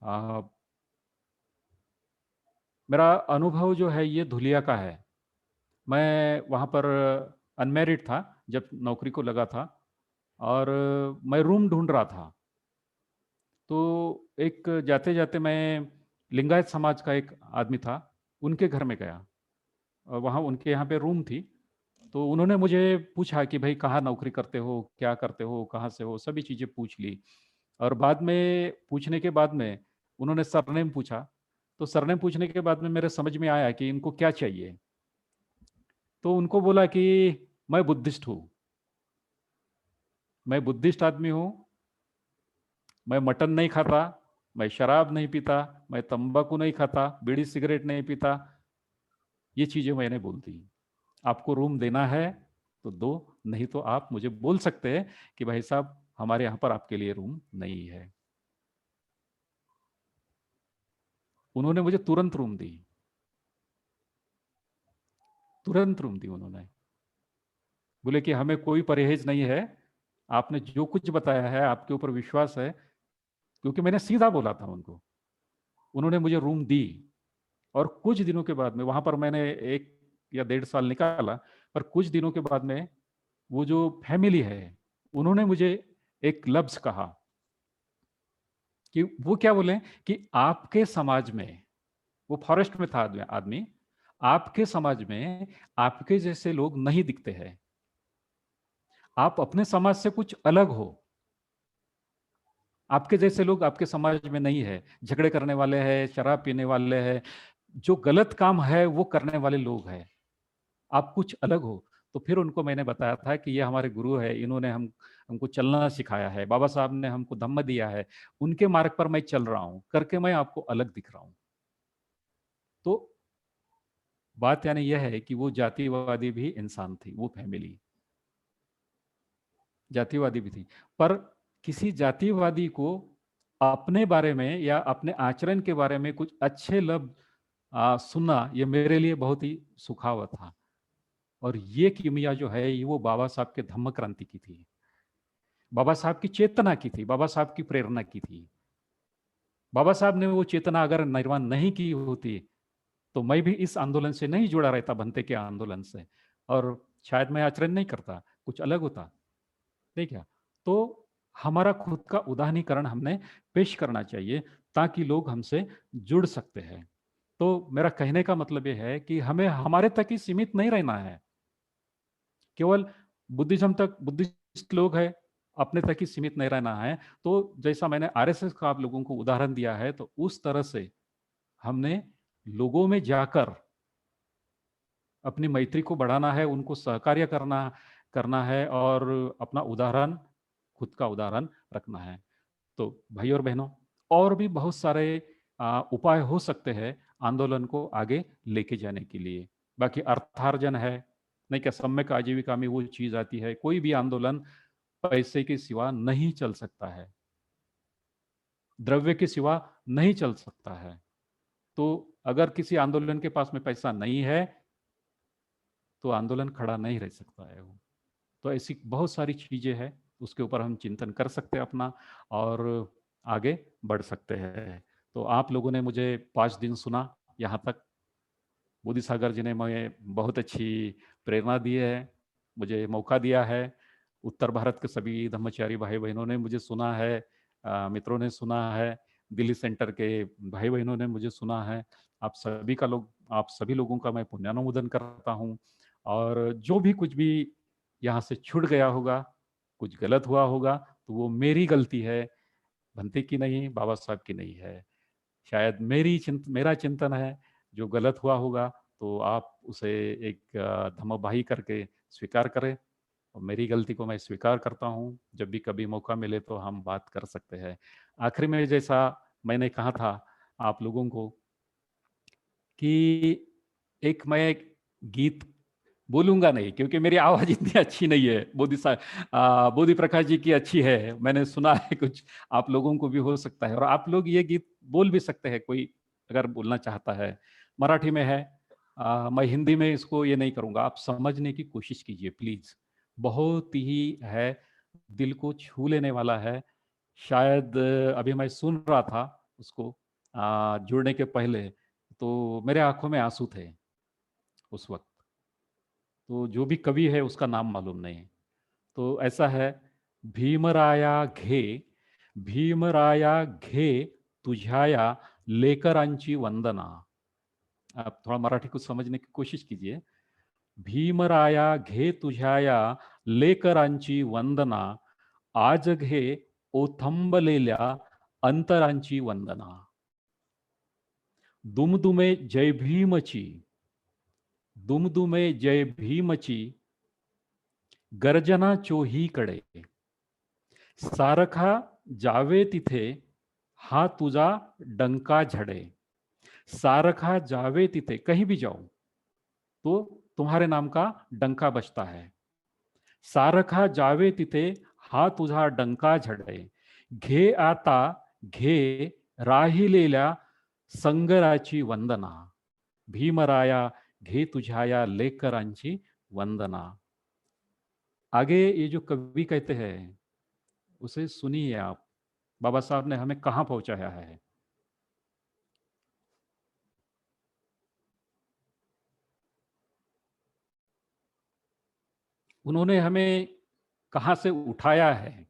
आ, मेरा अनुभव जो है ये धुलिया का है। मैं वहाँ पर अनमैरिड था जब नौकरी को लगा था, और मैं रूम ढूंढ रहा था। तो एक जाते जाते मैं, लिंगायत समाज का एक आदमी था, उनके घर में गया, और वहाँ उनके यहाँ पे रूम थी। तो उन्होंने मुझे पूछा कि भाई कहाँ नौकरी करते हो, क्या करते हो, कहाँ से हो, सभी चीज़ें पूछ ली। और बाद में पूछने के बाद में उन्होंने सरनेम पूछा। तो सरनेम पूछने के बाद में मेरे समझ में आया कि इनको क्या चाहिए। तो उनको बोला कि मैं बुद्धिस्ट हूँ, मैं बुद्धिस्ट आदमी हूँ, मैं मटन नहीं खाता, मैं शराब नहीं पीता, मैं तंबाकू नहीं खाता, बीड़ी सिगरेट नहीं पीता। ये चीज़ें मैंने बोल दी। आपको रूम देना है तो दो, नहीं तो आप मुझे बोल सकते हैं कि भाई साहब हमारे यहाँ पर आपके लिए रूम नहीं है। उन्होंने मुझे तुरंत रूम दी, तुरंत रूम दी उन्होंने। बोले कि हमें कोई परहेज नहीं है, आपने जो कुछ बताया है आपके ऊपर विश्वास है। क्योंकि मैंने सीधा बोला था उनको। उन्होंने मुझे रूम दी, और कुछ दिनों के बाद में, वहां पर मैंने 1 या 1.5 साल निकाला, पर कुछ दिनों के बाद में वो जो फैमिली है, उन्होंने मुझे एक लफ्ज कहा कि वो क्या बोले कि आपके समाज में, वो फॉरेस्ट में था आदमी, आपके समाज में आपके जैसे लोग नहीं दिखते हैं, आप अपने समाज से कुछ अलग हो, आपके जैसे लोग आपके समाज में नहीं है, झगड़े करने वाले हैं, शराब पीने वाले हैं, जो गलत काम है वो करने वाले लोग हैं, आप कुछ अलग हो। तो फिर उनको मैंने बताया था कि ये हमारे गुरु है, इन्होंने हमको चलना सिखाया है, बाबा साहब ने हमको धम्म दिया है, उनके मार्ग पर मैं चल रहा हूं, करके मैं आपको अलग दिख रहा हूं। तो बात यानी यह है कि वो जातिवादी भी इंसान थी, वो फैमिली जातिवादी भी थी, पर किसी जातिवादी को अपने बारे में या अपने आचरण के बारे में कुछ अच्छे लफ्ज सुनना, ये मेरे लिए बहुत ही सुखावा था। और ये किमिया जो है ये वो बाबा साहब के धम्म क्रांति की थी, बाबा साहब की चेतना की थी, बाबा साहब की प्रेरणा की थी। बाबा साहब ने वो चेतना अगर निर्माण नहीं की होती तो मैं भी इस आंदोलन से नहीं जुड़ा रहता, बनते के आंदोलन से, और शायद मैं आचरण नहीं करता, कुछ अलग होता। नहीं क्या? तो हमारा खुद का उदाहरणीकरण हमने पेश करना चाहिए ताकि लोग हमसे जुड़ सकते हैं। तो मेरा कहने का मतलब यह है कि हमें हमारे तक ही सीमित नहीं रहना है, केवल बुद्धिज्म तक, बुद्धिस्ट लोग हैं, अपने तक ही सीमित नहीं रहना है। तो जैसा मैंने आरएसएस का आप लोगों को उदाहरण दिया है, तो उस तरह से हमने लोगों में जाकर अपनी मैत्री को बढ़ाना है, उनको सहकार्य करना करना है, और अपना उदाहरण, खुद का उदाहरण रखना है। तो भाई और बहनों, और भी बहुत सारे उपाय हो सकते हैं आंदोलन को आगे लेके जाने के लिए। बाकी अर्थार्जन है, नहीं क्या, सम्यक आजीविका में वो चीज आती है, कोई भी आंदोलन पैसे के सिवा नहीं चल सकता है, द्रव्य के सिवा नहीं चल सकता है। तो अगर किसी आंदोलन के पास में पैसा नहीं है तो आंदोलन खड़ा नहीं रह सकता है वो। तो ऐसी बहुत सारी चीजें हैं, उसके ऊपर हम चिंतन कर सकते हैं अपना, और आगे बढ़ सकते हैं। तो आप लोगों ने मुझे 5 दिन सुना यहाँ तक। बुद्धि सागर जी ने मुझे बहुत अच्छी प्रेरणा दी है, मुझे मौका दिया है। उत्तर भारत के सभी धम्मचारी भाई बहनों ने मुझे सुना है, मित्रों ने सुना है, दिल्ली सेंटर के भाई बहनों ने मुझे सुना है। आप सभी लोगों का मैं पुण्यानुमोदन करता हूँ। और जो भी कुछ भी यहाँ से छूट गया होगा, कुछ गलत हुआ होगा, तो वो मेरी गलती है, भंते की नहीं, बाबा साहब की नहीं है। शायद मेरा चिंतन है, जो गलत हुआ होगा तो आप उसे एक धम्मबाही करके स्वीकार करें, और मेरी गलती को मैं स्वीकार करता हूँ। जब भी कभी मौका मिले तो हम बात कर सकते हैं। आखिर में जैसा मैंने कहा था आप लोगों को कि मैं एक गीत बोलूंगा नहीं, क्योंकि मेरी आवाज इतनी अच्छी नहीं है, बोधि प्रकाश जी की अच्छी है, मैंने सुना है कुछ आप लोगों को भी हो सकता है, और आप लोग ये गीत बोल भी सकते हैं, कोई अगर बोलना चाहता है। मराठी में है, मैं हिंदी में इसको ये नहीं करूंगा, आप समझने की कोशिश कीजिए प्लीज। बहुत ही है, दिल को छू लेने वाला है। शायद अभी मैं सुन रहा था उसको जुड़ने के पहले, तो मेरे आंखों में आंसू थे उस वक्त। तो जो भी कवि है उसका नाम मालूम नहीं। तो ऐसा है, भीमराया घे, भीमराया घे तुझाया लेकरांची वंदना। आप थोड़ा मराठी को समझने की कोशिश कीजिए। भीमराया घे तुझाया लेकरांची वंदना, आज घे ओथंबलेल्या अंतरांची वंदना। दुमदुमे जय भीमची, दुमदुमे जय भीमची, गर्जना चोहीकडे, सारखा जावे तिथे हा तुझा डंका झडे। सारखा जावे तिथे, कहीं भी जाओ तो तुम्हारे नाम का डंका बजता है। सारखा जावे तिथे हा तुझा डंका झडे, घे आता घे राहिलेल्या संगराची वंदना। भीमराया घे तुझाया लेकरांची वंदना। आगे ये जो कवि कहते हैं उसे सुनिए आप, बाबा साहब ने हमें कहां पहुंचाया है। उन्होंने हमें कहां से उठाया है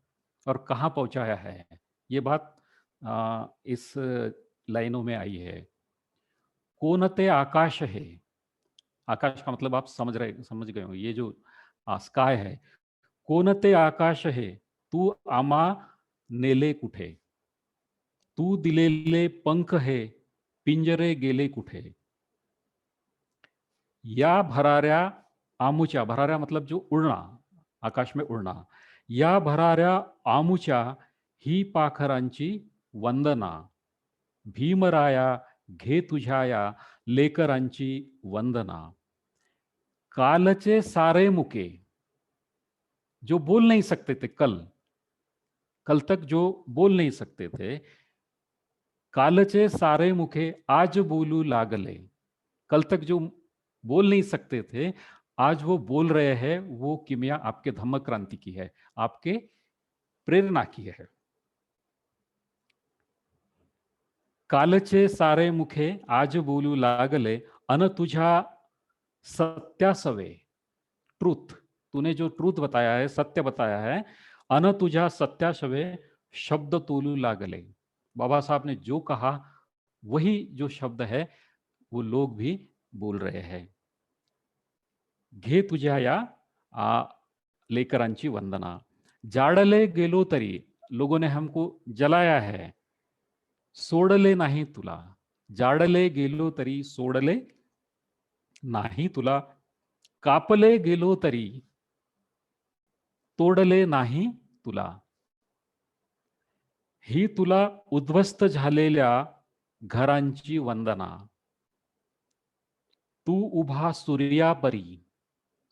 और कहां पहुंचाया है, ये बात इस लाइनों में आई है, कोनते आकाश है। आकाश का मतलब आप समझ गए हो, ये जो स्काय है। कोनते आकाश है, तू आमा नेले कुठे, तू दिलेले पंख है, पिंजरे गेले कुठे, या भराऱ्या आमुच्या, भराऱ्या मतलब जो उड़ना, आकाश में उड़ना, या भराऱ्या आमुच्या ही पाखरांची वंदना, भीमराया घे तुझ्या लेकरांची वंदना, कालचे सारे मुके, जो बोल नहीं सकते थे कल, कल तक जो बोल नहीं सकते थे, कालचे सारे मुखे आज बोलू लागले, कल तक जो बोल नहीं सकते थे, आज वो बोल रहे हैं। वो किमिया आपके धम्म क्रांति की है, आपके प्रेरणा की है। कालचे सारे मुखे आज बोलू लागले, अन तुझा सत्यासवे, ट्रूथ, तूने जो ट्रूथ बताया है, सत्य बताया है, अन तुझा सत्यासवे शब्द तोलू लागले। बाबा साहब ने जो कहा वही जो शब्द है वो लोग भी बोल रहे हैं। घे तुझ्या या लेकरांची वंदना, जाड़ले गेलो तरी, लोगों ने हमको जलाया है, सोडले नाही तुला, जाडले गेलो तरी सोडले नाही तुला, कापले गेलो तरी तोडले नाही तुला, ही तुला उद्ध्वस्त झालेल्या घरांची वंदना, तू उभा सूर्यापरी,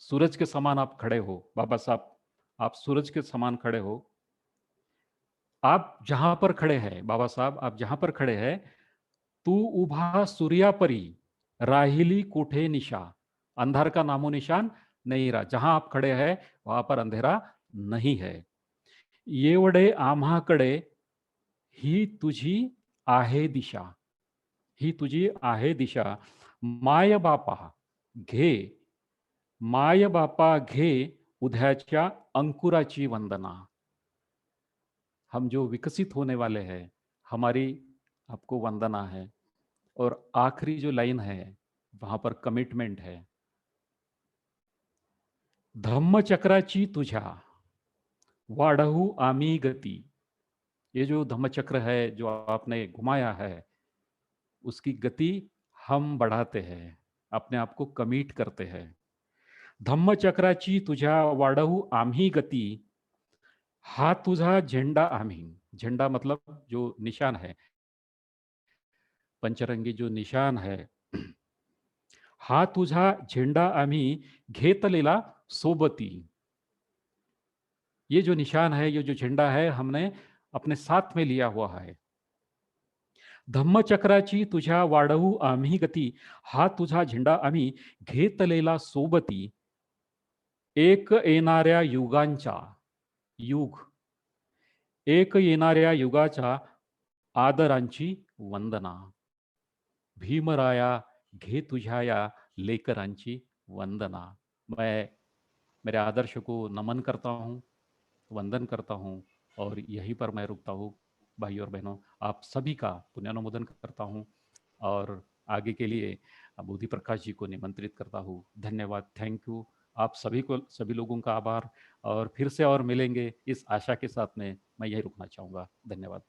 सूरज के समान आप खड़े हो बाबा साहब, आप सूरज के समान खड़े हो। आप जहां पर खड़े हैं बाबा साहब, आप जहां पर खड़े हैं, तू उभा सूर्यापरी, राहिली कोठे निशा, अंधार का नामो निशान नहीं रहा, जहां आप खड़े हैं वहां पर अंधेरा नहीं है। येवडे आम्हाकडे ही तुझी आहे दिशा, ही तुझी आहे दिशा, माय बापा घे, माय बापा घे उद्याच्या अंकुराची वंदना। हम जो विकसित होने वाले हैं, हमारी आपको वंदना है। और आखिरी जो लाइन है वहां पर कमिटमेंट है, धम्मचक्राची तुझ्या वाढवू आम्ही गती। ये जो धम्मचक्र है जो आपने घुमाया है, उसकी गति हम बढ़ाते हैं, अपने आप को कमिट करते हैं। धम्मचक्राची तुझ्या वाढवू आम्ही गती, हा तुझा झेंडा आम्ही, झेंडा मतलब जो निशान है, पंचरंगी जो निशान है, हा तुझा झेंडा आम्ही घेतलेला सोबती। ये जो निशान है, ये जो झंडा है, हमने अपने साथ में लिया हुआ है। धम्मचक्राची तुझ्या वाढवू आम्ही गती, हा तुझा झेंडा आम्ही घेतलेला सोबती, एक येणाऱ्या युगांचा, युग, एक येणाऱ्या युगाच्या आदरांची वंदना, भीमराया घे तुझ्या या लेकरांची वंदना। मैं मेरे आदर्श को नमन करता हूँ, वंदन करता हूँ, और यहीं पर मैं रुकता हूँ। भाई और बहनों, आप सभी का पुण्यानुमोदन करता हूँ और आगे के लिए बोधि प्रकाश जी को निमंत्रित करता हूँ। धन्यवाद, थैंक यू। आप सभी को, सभी लोगों का आभार, और फिर से और मिलेंगे इस आशा के साथ में मैं यही रुकना चाहूँगा। धन्यवाद।